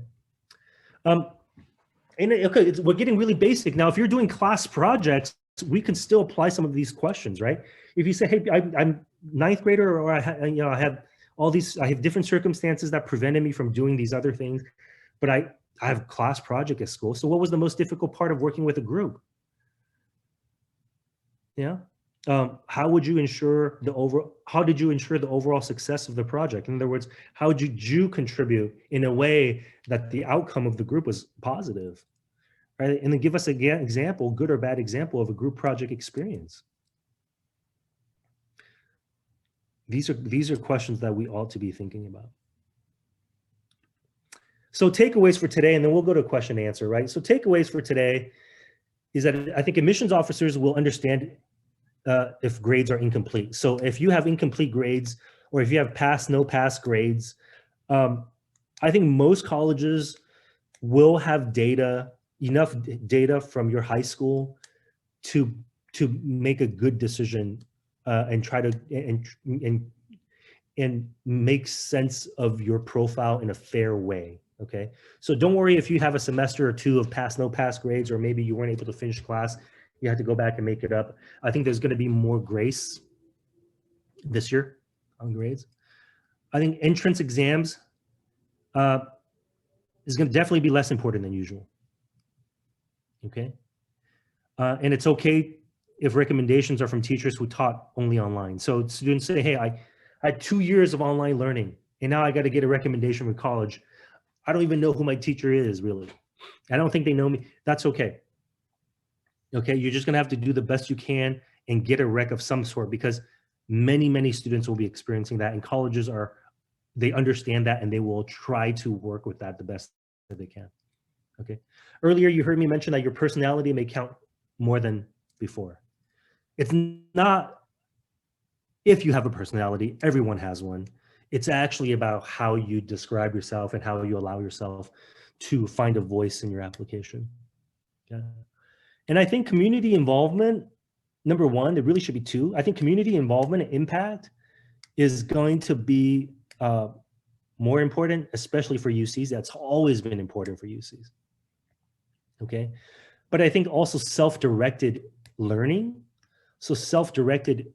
And okay, we're getting really basic now. If you're doing class projects, we can still apply some of these questions, right? If you say, "Hey, I'm ninth grader, or I have all these, I have different circumstances that prevented me from doing these other things, but I have a class project at school. So, what was the most difficult part of working with a group? Yeah." How would you ensure how did you ensure the overall success of the project? In other words, how did you contribute in a way that the outcome of the group was positive, right? And then give us an example, good or bad example of a group project experience. These are questions that we ought to be thinking about. So takeaways for today, and then we'll go to question and answer, right? So takeaways for today is that I think admissions officers will understand if grades are incomplete. So if you have incomplete grades, or if you have pass, no pass grades, I think most colleges will have enough data from your high school to make a good decision and try to and make sense of your profile in a fair way. Okay, so don't worry if you have a semester or two of pass, no pass grades, or maybe you weren't able to finish class. You have to go back and make it up. I think there's going to be more grace this year on grades. I think entrance exams is going to definitely be less important than usual. Okay. And it's okay if recommendations are from teachers who taught only online. So students say, hey, I had 2 years of online learning, and now I got to get a recommendation from college. I don't even know who my teacher is, really. I don't think they know me. That's okay. Okay, you're just gonna have to do the best you can and get a rec of some sort, because many students will be experiencing that, and colleges they understand that, and they will try to work with that the best that they can. Okay, earlier you heard me mention that your personality may count more than before. It's not if you have a personality, everyone has one. It's actually about how you describe yourself and how you allow yourself to find a voice in your application. Yeah. And I think community involvement, number one, there really should be two. I think community involvement and impact is going to be more important, especially for UCs. That's always been important for UCs. Okay. But I think also self-directed learning. So self-directed,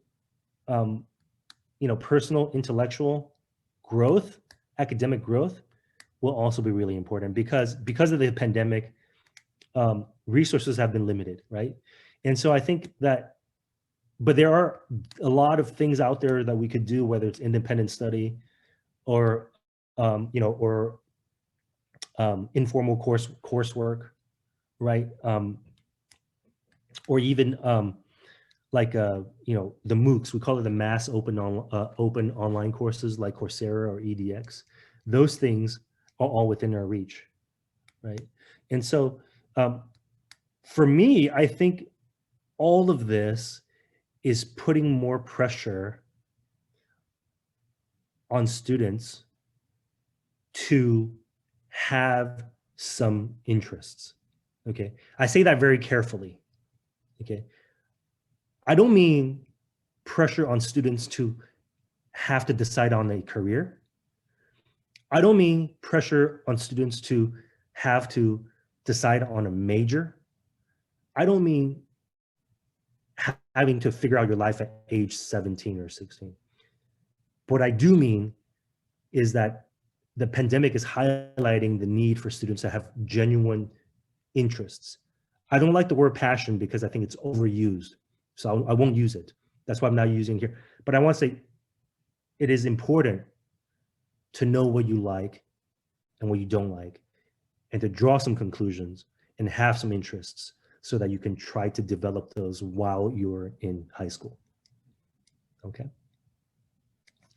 personal intellectual growth, academic growth will also be really important because of the pandemic, resources have been limited, right? And so I think that, but there are a lot of things out there that we could do, whether it's independent study or, informal coursework, right? Or even the MOOCs, we call it the mass open online courses like Coursera or edX. Those things are all within our reach, right? And so for me, I think all of this is putting more pressure on students to have some interests, okay? I say that very carefully, okay? I don't mean pressure on students to have to decide on a career. I don't mean pressure on students to have to decide on a major. I don't mean having to figure out your life at age 17 or 16. What I do mean is that the pandemic is highlighting the need for students to have genuine interests. I don't like the word passion because I think it's overused. So I won't use it. That's why I'm not using it here. But I want to say it is important to know what you like and what you don't like, and to draw some conclusions and have some interests so that you can try to develop those while you're in high school. Okay.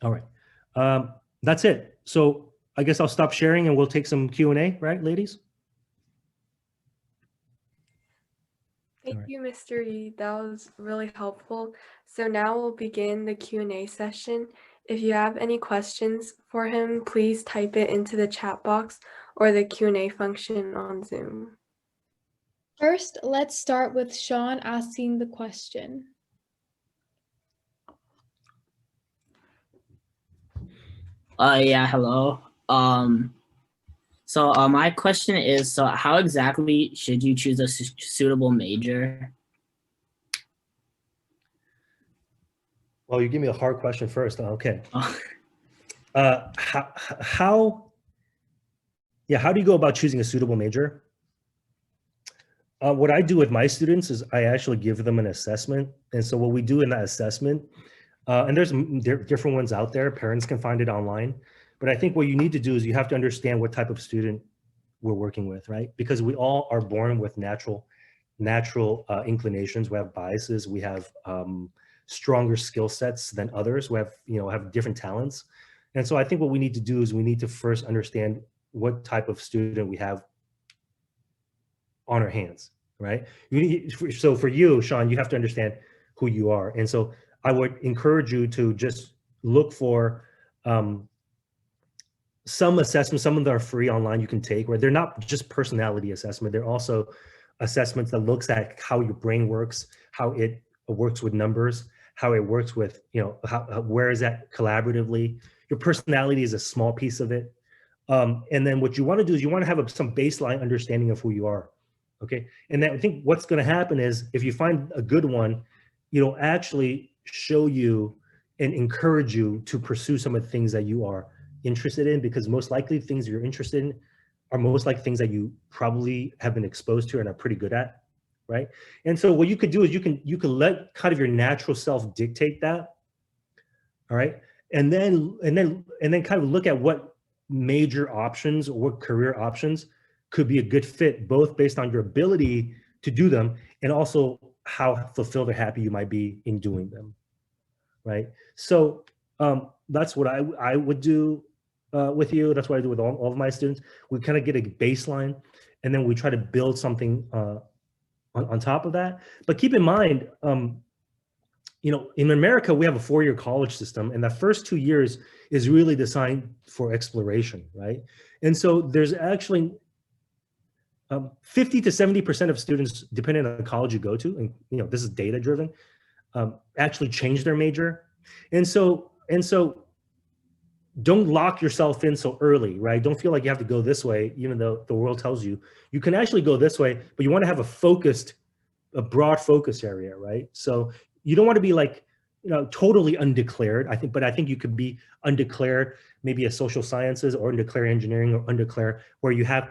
All right. That's it. So I guess I'll stop sharing and we'll take some Q&A, right, ladies? Thank you, Mr. Yi. That was really helpful. So now we'll begin the Q&A session. If you have any questions for him, please type it into the chat box or the Q&A function on Zoom. First, let's start with Sean asking the question. Yeah, hello. So my question is, so how exactly should you choose a suitable major? Well, you give me a hard question first. Okay. Oh. How do you go about choosing a suitable major? What I do with my students is I actually give them an assessment. And so what we do in that assessment, and there are different ones out there, parents can find it online, but I think what you need to do is you have to understand what type of student we're working with, right? Because we all are born with natural inclinations. We have biases. We have stronger skill sets than others. We have different talents. And so I think what we need to do is we need to first understand what type of student we have on our hands, right? So for you, Sean, you have to understand who you are. And so I would encourage you to just look for some assessments. Some of them are free online you can take, where they're not just personality assessment. They're also assessments that looks at how your brain works, how it works with numbers, how it works with, where is that collaboratively. Your personality is a small piece of it. And then what you want to do is you want to have some baseline understanding of who you are. Okay. And then I think what's going to happen is if you find a good one, it'll actually show you and encourage you to pursue some of the things that you are interested in, because most likely things you're interested in are most likely things that you probably have been exposed to and are pretty good at, right? And so what you could do is you can let kind of your natural self dictate that, all right? And then kind of look at what major options or what career options could be a good fit, both based on your ability to do them and also how fulfilled or happy you might be in doing them, right? So that's what I would do with you. That's what I do with all of my students. We kind of get a baseline and then we try to build something on top of that. But keep in mind, in America, we have a 4-year college system, and the first 2 years is really designed for exploration, right? And so there's actually 50 to 70% of students, depending on the college you go to, and this is data driven, actually change their major. And so don't lock yourself in so early, right? Don't feel like you have to go this way, even though the world tells you you can actually go this way, but you want to have a focused a broad focus area, right? So you don't want to be like, totally undeclared. But I think you could be undeclared, maybe a social sciences or undeclared engineering or undeclared, where you have,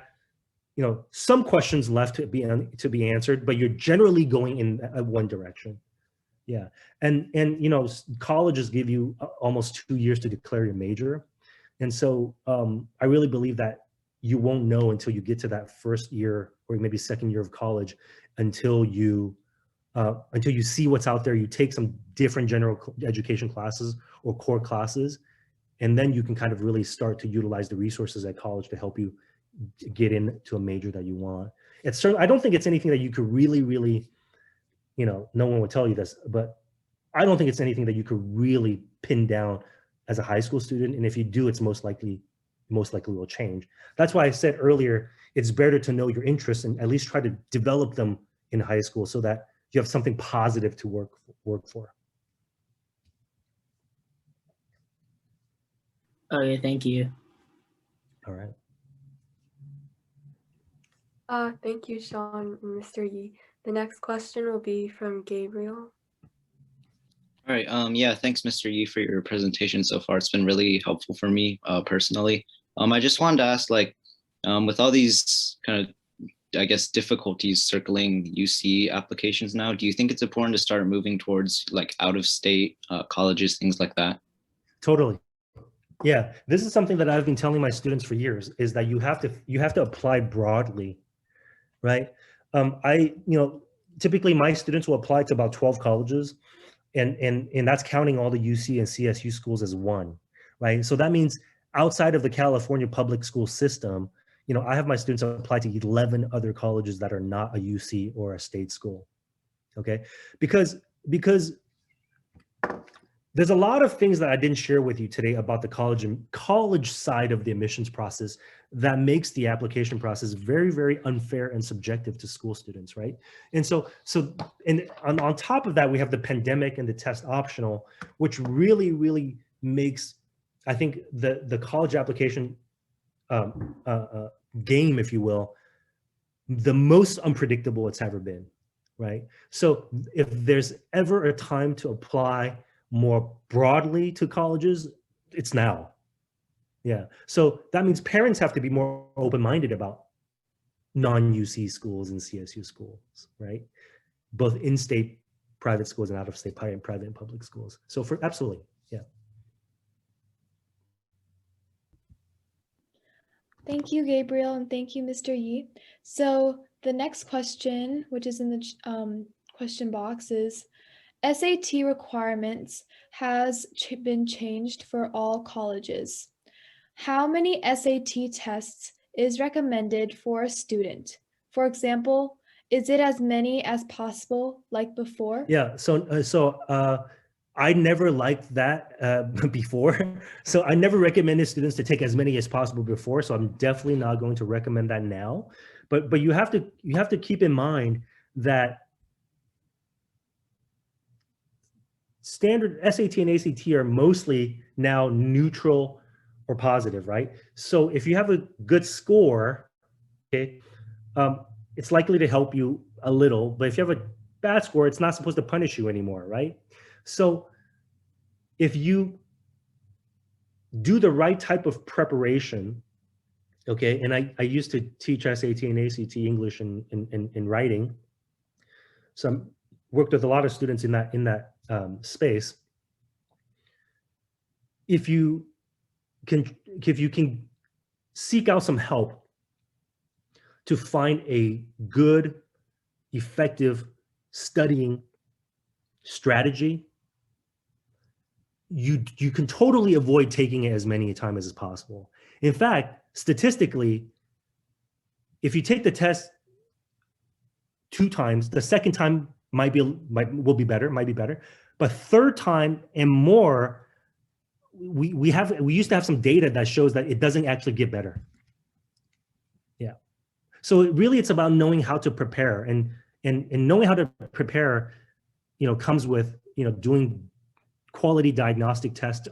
some questions left to be answered, but you're generally going in one direction. Yeah, and colleges give you almost 2 years to declare your major, and so I really believe that you won't know until you get to that first year or maybe second year of college, until you see what's out there. You take some different general education classes or core classes, and then you can kind of really start to utilize the resources at college to help you get into a major that you want. It's certainly, I don't think it's anything that you could really, no one would tell you this, but I don't think it's anything that you could really pin down as a high school student. And if you do, it's most likely will change. That's why I said earlier, it's better to know your interests and at least try to develop them in high school so that you have something positive to work for. Okay, thank you. All right. Thank you, Sean and Mr. Yi. The next question will be from Gabriel. All right. Yeah, thanks, Mr. Yi, for your presentation so far. It's been really helpful for me personally. I just wanted to ask, like, with all these kind of, I guess, difficulties circling UC applications now, do you think it's important to start moving towards like out-of-state colleges, things like that? Totally. Yeah, this is something that I've been telling my students for years, is that you have to apply broadly, right? Typically my students will apply to about 12 colleges, and that's counting all the UC and CSU schools as one, right? So that means outside of the California public school system, I have my students apply to 11 other colleges that are not a UC or a state school, okay? Because there's a lot of things that I didn't share with you today about the college side of the admissions process that makes the application process very, very unfair and subjective to school students, right? And on top of that, we have the pandemic and the test optional, which really, really makes, I think, the college application game, if you will, the most unpredictable it's ever been, right? So if there's ever a time to apply more broadly to colleges, it's now. Yeah. So that means parents have to be more open-minded about non-UC schools and CSU schools, right? Both in-state private schools and out-of-state private and public schools. So absolutely, yeah. Thank you, Gabriel, and thank you, Mr. Yi. So the next question, which is in the question box, is SAT requirements has been changed for all colleges. How many SAT tests is recommended for a student? For example, is it as many as possible like before? Yeah, so I never liked that before. So I never recommended students to take as many as possible before. So I'm definitely not going to recommend that now. But you have to keep in mind that standard SAT and ACT are mostly now neutral or positive, right? So if you have a good score, okay, it's likely to help you a little, but if you have a bad score, it's not supposed to punish you anymore, right? So if you do the right type of preparation, okay, and I used to teach SAT and ACT English and writing, so I worked with a lot of students in that space. If you can seek out some help to find a good, effective studying strategy, you can totally avoid taking it as many times as possible. In fact, statistically, if you take the test 2 times, the second time might be better, but third time and more, we used to have some data that shows that it doesn't actually get better. Yeah. So really it's about knowing how to prepare, and knowing how to prepare, comes with, doing quality diagnostic tests,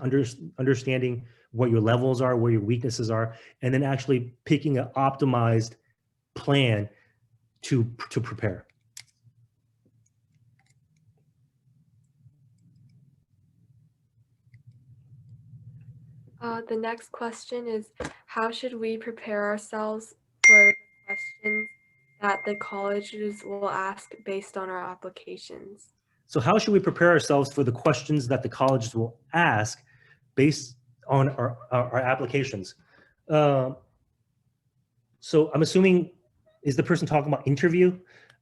understanding what your levels are, where your weaknesses are, and then actually picking an optimized plan to prepare. The next question is, how should we prepare ourselves for questions that the colleges will ask based on our applications? So how should we prepare ourselves for the questions that the colleges will ask based on our applications? So I'm assuming, is the person talking about interview?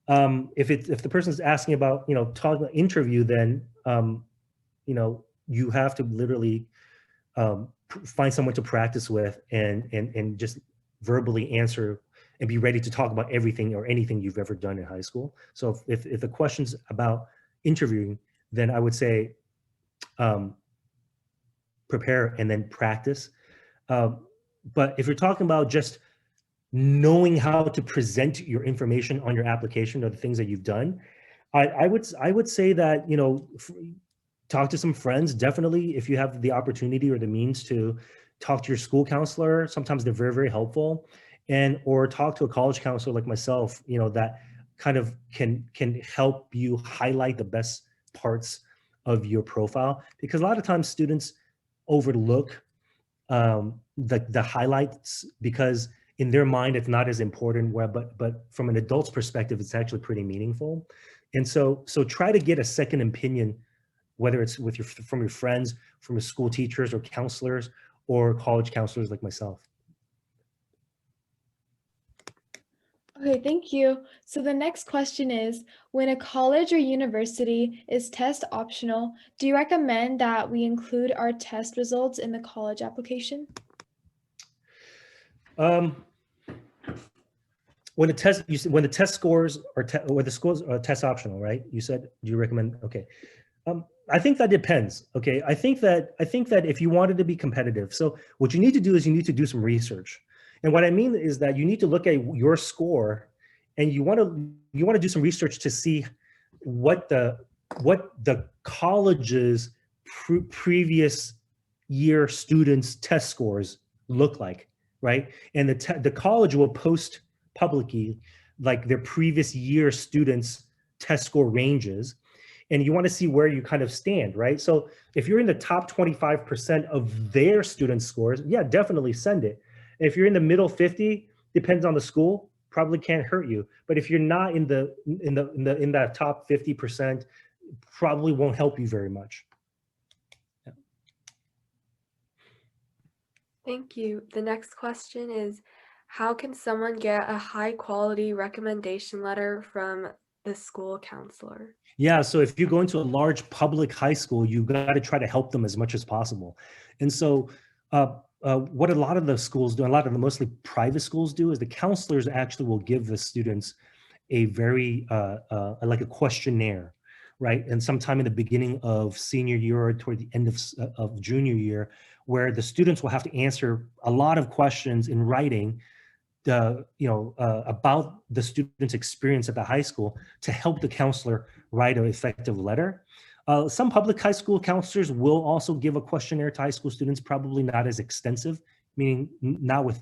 If the person's asking about, talking about interview, then, you have to literally find someone to practice with and just verbally answer and be ready to talk about everything or anything you've ever done in high school. So if the question's about interviewing, then I would say prepare and then practice. But if you're talking about just knowing how to present your information on your application or the things that you've done, I would say that, talk to some friends. Definitely, if you have the opportunity or the means to talk to your school counselor, sometimes they're very, very helpful, or talk to a college counselor like myself, that kind of can help you highlight the best parts of your profile, because a lot of times students overlook the highlights because in their mind it's not as important, but from an adult's perspective it's actually pretty meaningful. And so try to get a second opinion, whether it's from your friends, from your school teachers or counselors, or college counselors like myself. Okay, thank you. So the next question is, when a college or university is test optional, do you recommend that we include our test results in the college application? When the test scores or the scores are test optional, right? You said, do you recommend? Okay. I think that depends. Okay. I think that if you wanted to be competitive, so what you need to do is you need to do some research. And what I mean is that you need to look at your score and you want to do some research to see what the college's previous year students' test scores look like, right? And the college will post publicly like their previous year students' test score ranges, and you want to see where you kind of stand, right? So if you're in the top 25% of their student scores, yeah, definitely send it. If you're in the middle 50, depends on the school, probably can't hurt you. But if you're not in that top 50%, probably won't help you very much. Yeah. Thank you. The next question is, how can someone get a high quality recommendation letter from the school counselor? Yeah, so if you go into a large public high school, you got to try to help them as much as possible. And so what a lot of the schools do, a lot of the mostly private schools do, is the counselors actually will give the students a very, like a questionnaire, right? And sometime in the beginning of senior year or toward the end of junior year, where the students will have to answer a lot of questions in writing about the student's experience at the high school to help the counselor write an effective letter. Some public high school counselors will also give a questionnaire to high school students, probably not as extensive, meaning not with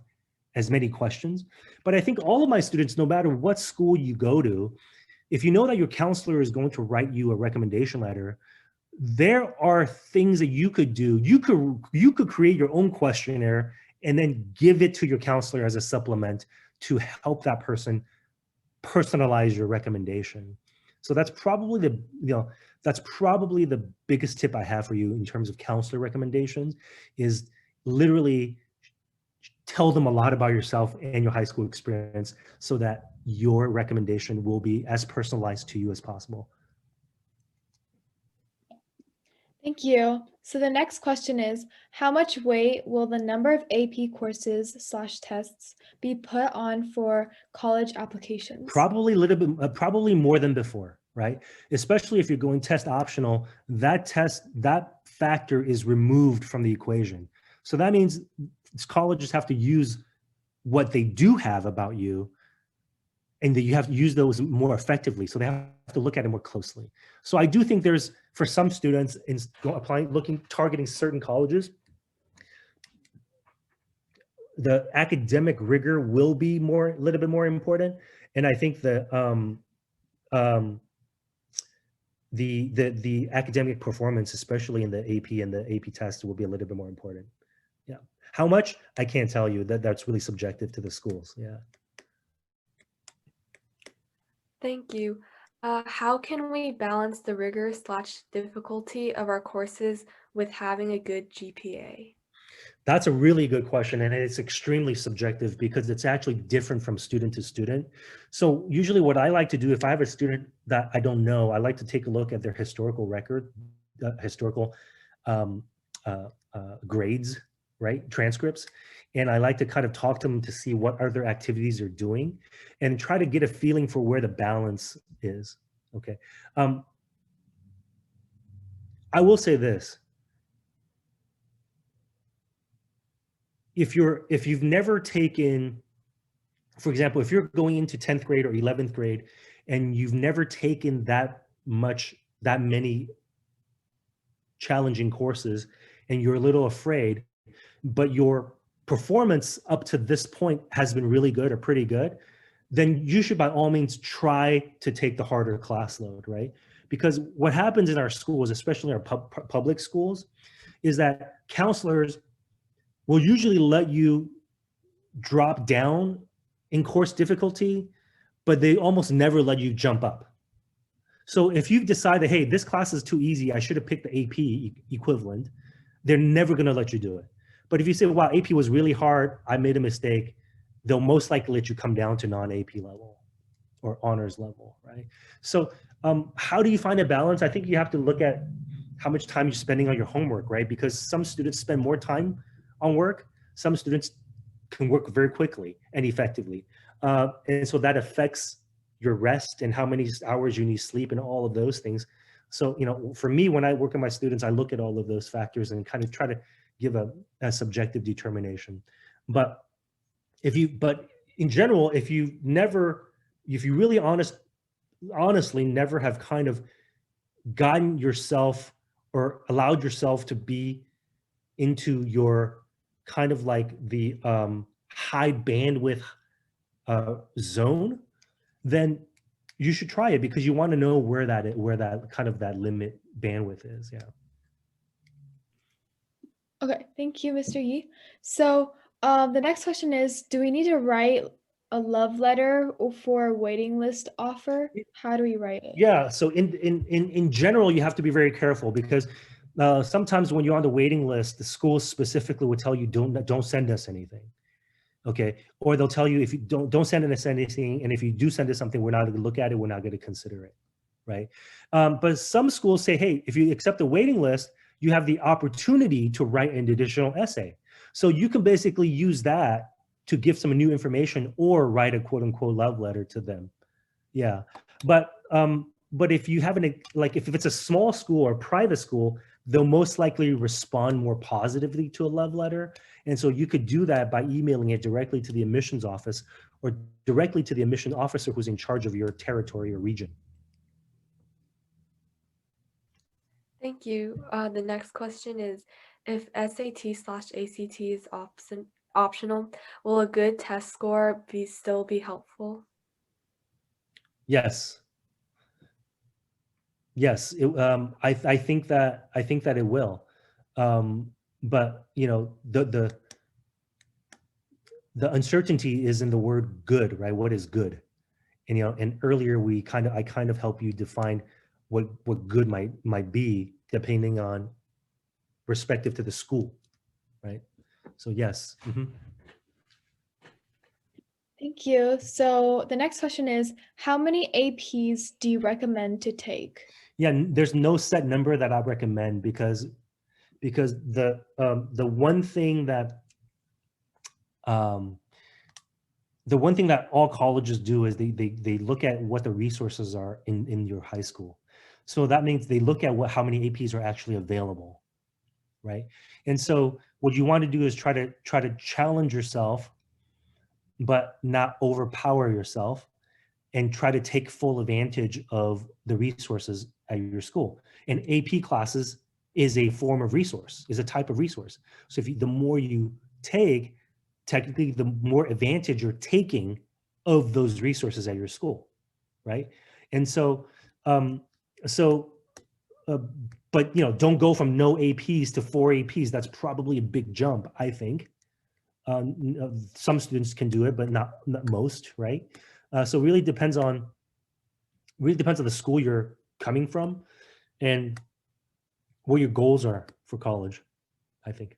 as many questions. But I think all of my students, no matter what school you go to, if you know that your counselor is going to write you a recommendation letter, there are things that you could do. You could create your own questionnaire and then give it to your counselor as a supplement to help that person personalize your recommendation. So that's probably the biggest tip I have for you in terms of counselor recommendations, is literally tell them a lot about yourself and your high school experience so that your recommendation will be as personalized to you as possible. Thank you. So the next question is, how much weight will the number of AP courses/tests be put on for college applications? Probably a little bit, probably more than before, right? Especially if you're going test optional, that factor is removed from the equation. So that means colleges have to use what they do have about you, and that you have to use those more effectively. So they have to look at it more closely. So I do think there's, for some students, in targeting certain colleges, the academic rigor will be a little bit more important. And I think the academic performance, especially in the AP and the AP test, will be a little bit more important. Yeah. How much? I can't tell you. That's really subjective to the schools. Yeah. Thank you. How can we balance the rigor/difficulty of our courses with having a good GPA? That's a really good question, and it's extremely subjective because it's actually different from student to student. So usually what I like to do, if I have a student that I don't know, I like to take a look at their historical record, historical um, grades, right, transcripts. And I like to kind of talk to them to see what other activities they're doing and try to get a feeling for where the balance is, okay? I will say this. If you've never taken, for example, if you're going into 10th grade or 11th grade and you've never taken that many challenging courses and you're a little afraid, but your performance up to this point has been really good or pretty good, then you should by all means try to take the harder class load, right? Because what happens in our schools, especially our public schools, is that counselors will usually let you drop down in course difficulty, but they almost never let you jump up. So if you've decided, hey, this class is too easy, I should have picked the AP equivalent, they're never gonna let you do it. But if you say, wow, AP was really hard, I made a mistake, they'll most likely let you come down to non-AP level or honors level, right? So how do you find a balance? I think you have to look at how much time you're spending on your homework, right? Because some students spend more time on work. Some students can work very quickly and effectively. And so that affects your rest and how many hours you need sleep and all of those things. So, you know, for me, when I work with my students, I look at all of those factors and kind of try to give a subjective determination. But in general, if you really honestly never have kind of gotten yourself or allowed yourself to be into your kind of like the high bandwidth zone, then you should try it because you want to know where that kind of that limit bandwidth is. Yeah. Okay, thank you, Mr. Yi. So the next question is, do we need to write a love letter for a waiting list offer? How do we write it? Yeah. So in general, you have to be very careful because sometimes when you're on the waiting list, the schools specifically will tell you don't send us anything. Okay. Or they'll tell you if you don't send us anything, and if you do send us something, we're not going to look at it, we're not going to consider it. Right. But some schools say, hey, if you accept the waiting list, you have the opportunity to write an additional essay. So you can basically use that to give some new information or write a quote unquote love letter to them. Yeah. But if you haven't, like if it's a small school or private school, they'll most likely respond more positively to a love letter. And so you could do that by emailing it directly to the admissions office or directly to the admission officer who's in charge of your territory or region. Thank you. The next question is, if SAT/ACT is optional, will a good test score still be helpful? Yes. Yes, I think that it will, but you know the uncertainty is in the word good, right? What is good? And you know, and earlier I kind of help you define what good might be depending on respective to the school, right? So yes. Mm-hmm. Thank you. So the next question is, how many APs do you recommend to take? Yeah, there's no set number that I recommend because the one thing that all colleges do is they look at what the resources are in your high school. So that means they look at how many APs are actually available, right? And so what you want to do is try to challenge yourself, but not overpower yourself, and try to take full advantage of the resources at your school. And AP classes is a form of resource, is a type of resource. So the more you take, technically the more advantage you're taking of those resources at your school, right? And so, but you know, don't go from no APs to 4 APs. That's probably a big jump, I think, Some students can do it, but not most, right? So it really depends on the school you're coming from and what your goals are for college, I think.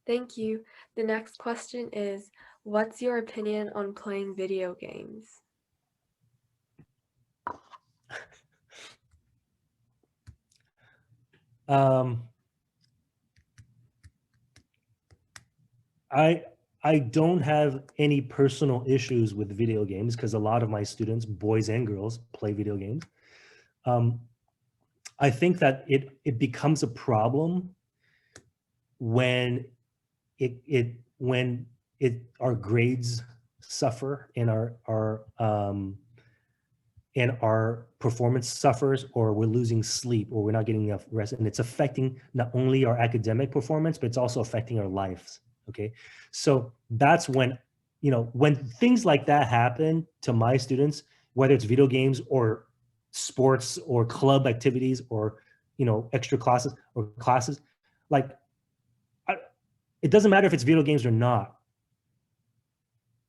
Thank you. The next question is, what's your opinion on playing video games? I don't have any personal issues with video games because a lot of my students, boys and girls, play video games. I think that it becomes a problem when our grades suffer and our performance suffers, or we're losing sleep, or we're not getting enough rest, and it's affecting not only our academic performance, but it's also affecting our lives. Okay, so that's when when things like that happen to my students, whether it's video games or sports or club activities or extra classes or classes, like it doesn't matter if it's video games or not.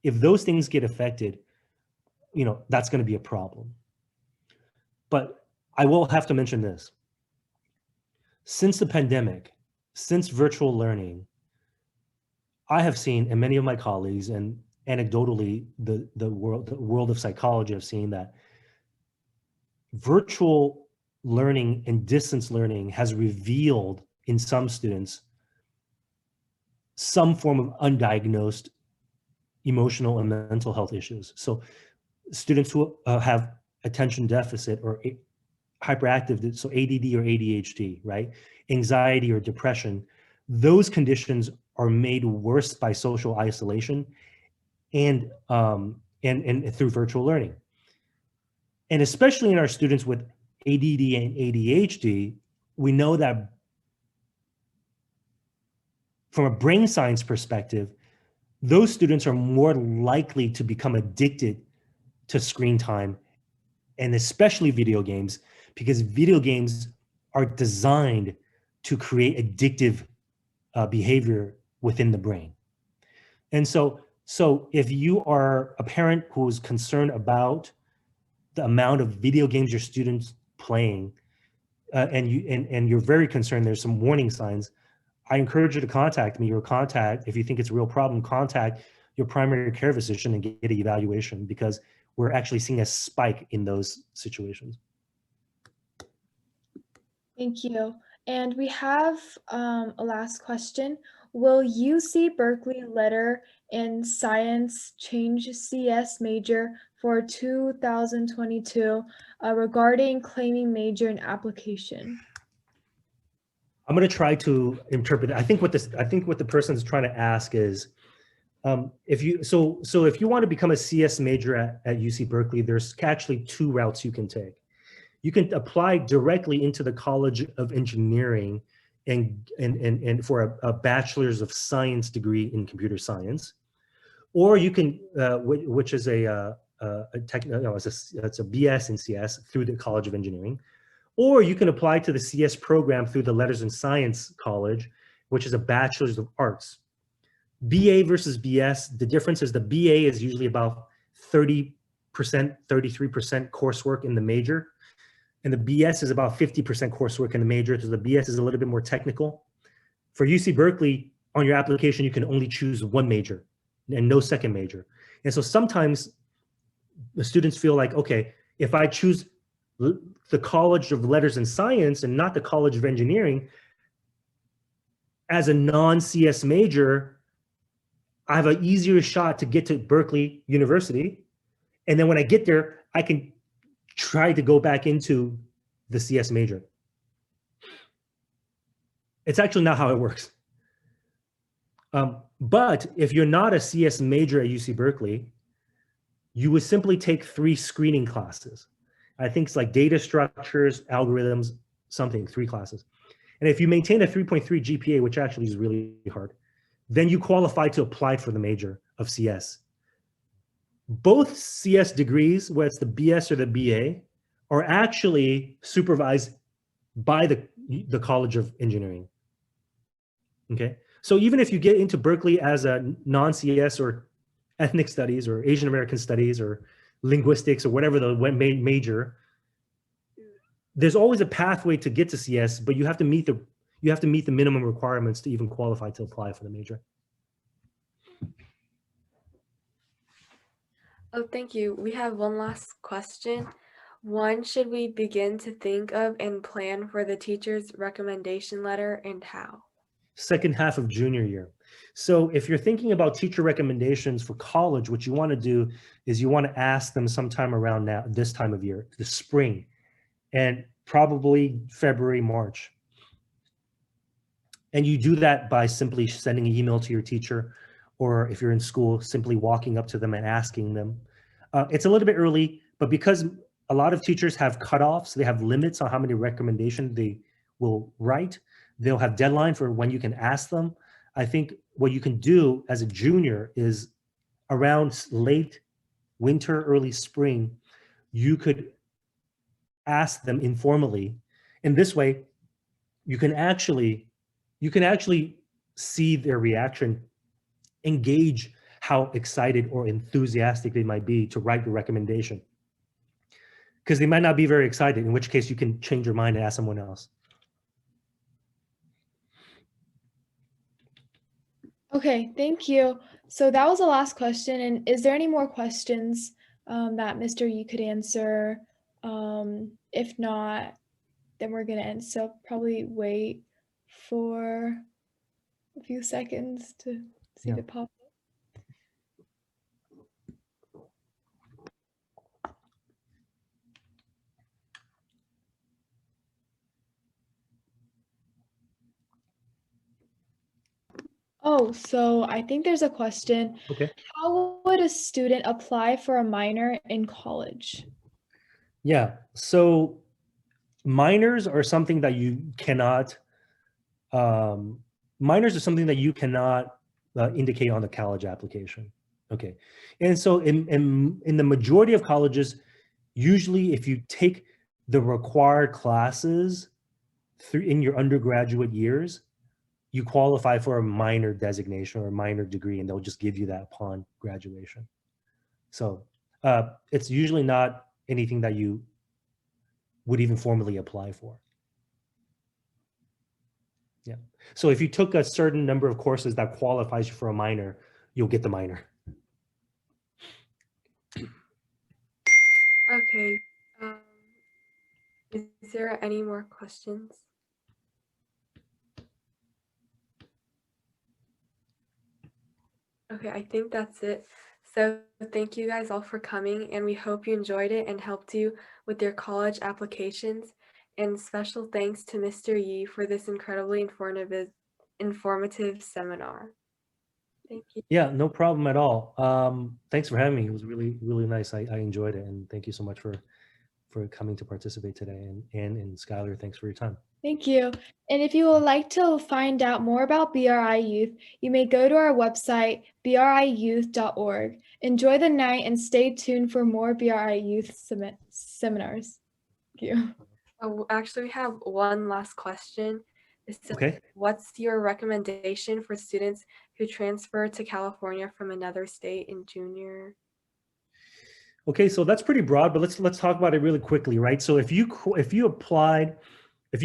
If those things get affected, that's going to be a problem. But I will have to mention this. Since the pandemic, since virtual learning, I have seen, and many of my colleagues, and anecdotally, the world of psychology have seen that virtual learning and distance learning has revealed in some students some form of undiagnosed emotional and mental health issues. So students who have attention deficit or hyperactive, so ADD or ADHD, right? Anxiety or depression, those conditions are made worse by social isolation and through virtual learning. And especially in our students with ADD and ADHD, we know that from a brain science perspective, those students are more likely to become addicted to screen time, and especially video games, because video games are designed to create addictive behavior within the brain. And so if you are a parent who is concerned about the amount of video games your students playing, and you're very concerned, there's some warning signs, I encourage you to contact me, or if you think it's a real problem, contact your primary care physician and get an evaluation, because we're actually seeing a spike in those situations. Thank you. And we have a last question. Will UC Berkeley Letter in Science change CS major for 2022 regarding claiming major in application? I'm going to try to interpret it. I think what the person is trying to ask is, if you want to become a CS major at UC Berkeley, there's actually two routes you can take. You can apply directly into the College of Engineering and for a bachelor's of science degree in computer science, or you can, which is it's a BS in CS through the College of Engineering, or you can apply to the CS program through the Letters in Science College, which is a bachelor's of arts. BA versus BS, the difference is the BA is usually about 30%, 33% coursework in the major. And the BS is about 50% coursework in the major, because the BS is a little bit more technical. For UC Berkeley, on your application, you can only choose one major and no second major. And so sometimes the students feel like, okay, if I choose the College of Letters and Science and not the College of Engineering, as a non-CS major, I have an easier shot to get to Berkeley University. And then when I get there, I can try to go back into the CS major. It's actually not how it works. But if you're not a CS major at UC Berkeley, you would simply take 3 screening classes. I think it's like data structures, algorithms, something, 3 classes. And if you maintain a 3.3 GPA, which actually is really hard, then you qualify to apply for the major of CS. Both CS degrees, whether it's the BS or the BA, are actually supervised by the College of Engineering. Okay, So even if you get into Berkeley as a non-CS or ethnic studies or Asian American studies or linguistics or whatever the major, there's always a pathway to get to CS, but you have to meet the minimum requirements to even qualify to apply for the major. Oh, thank you. We have one last question. When should we begin to think of and plan for the teacher's recommendation letter, and how? Second half of junior year. So if you're thinking about teacher recommendations for college, what you want to do is you want to ask them sometime around now, this time of year, the spring, and probably February, March. And you do that by simply sending an email to your teacher, or if you're in school, simply walking up to them and asking them. It's a little bit early, but because a lot of teachers have cutoffs, they have limits on how many recommendations they will write. They'll have deadline for when you can ask them. I think what you can do as a junior is around late winter, early spring, you could ask them informally. In this way, you can actually see their reaction, engage how excited or enthusiastic they might be to write the recommendation. Because they might not be very excited, in which case you can change your mind and ask someone else. Okay, thank you. So that was the last question. And is there any more questions that Mr. Yi could answer? If not, then we're gonna end. So probably wait for a few seconds to see Yeah. if it pop up. Oh, so I think there's a question. Okay. How would a student apply for a minor in college? Yeah. So minors are something that you cannot indicate on the college application. Okay. And so in the majority of colleges, usually if you take the required classes in your undergraduate years, you qualify for a minor designation or a minor degree, and they'll just give you that upon graduation. So it's usually not anything that you would even formally apply for. Yeah. So if you took a certain number of courses that qualifies you for a minor, you'll get the minor. Okay. Is there any more questions? Okay, I think that's it. So thank you guys all for coming, and we hope you enjoyed it and helped you with your college applications. And special thanks to Mr. Yi for this incredibly informative seminar. Thank you. Yeah, no problem at all. Thanks for having me. It was really, really nice. I enjoyed it, and thank you so much for coming to participate today. And Skylar, thanks for your time. Thank you. And if you would like to find out more about BRI Youth, you may go to our website, briyouth.org. Enjoy the night and stay tuned for more BRI Youth seminars. Thank you. Oh, actually, we have one last question. It says, Okay. what's your recommendation for students who transfer to California from another state in junior? Okay, so that's pretty broad, but let's talk about it really quickly, right? So if you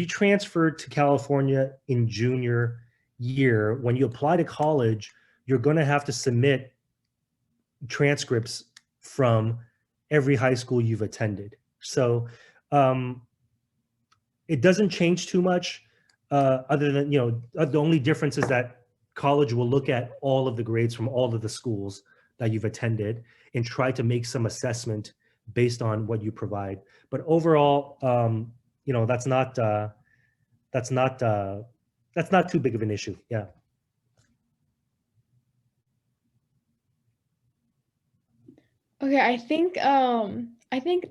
transferred to California in junior year, when you apply to college, you're going to have to submit transcripts from every high school you've attended. So it doesn't change too much, other than, the only difference is that college will look at all of the grades from all of the schools that you've attended and try to make some assessment based on what you provide. But overall, that's not too big of an issue. Yeah. Okay, I think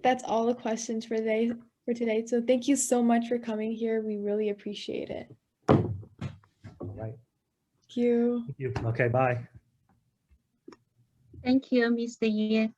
that's all the questions for today. So thank you so much for coming here. We really appreciate it. All right. Thank you. Thank you. Okay, bye. Thank you, Mr. Yi.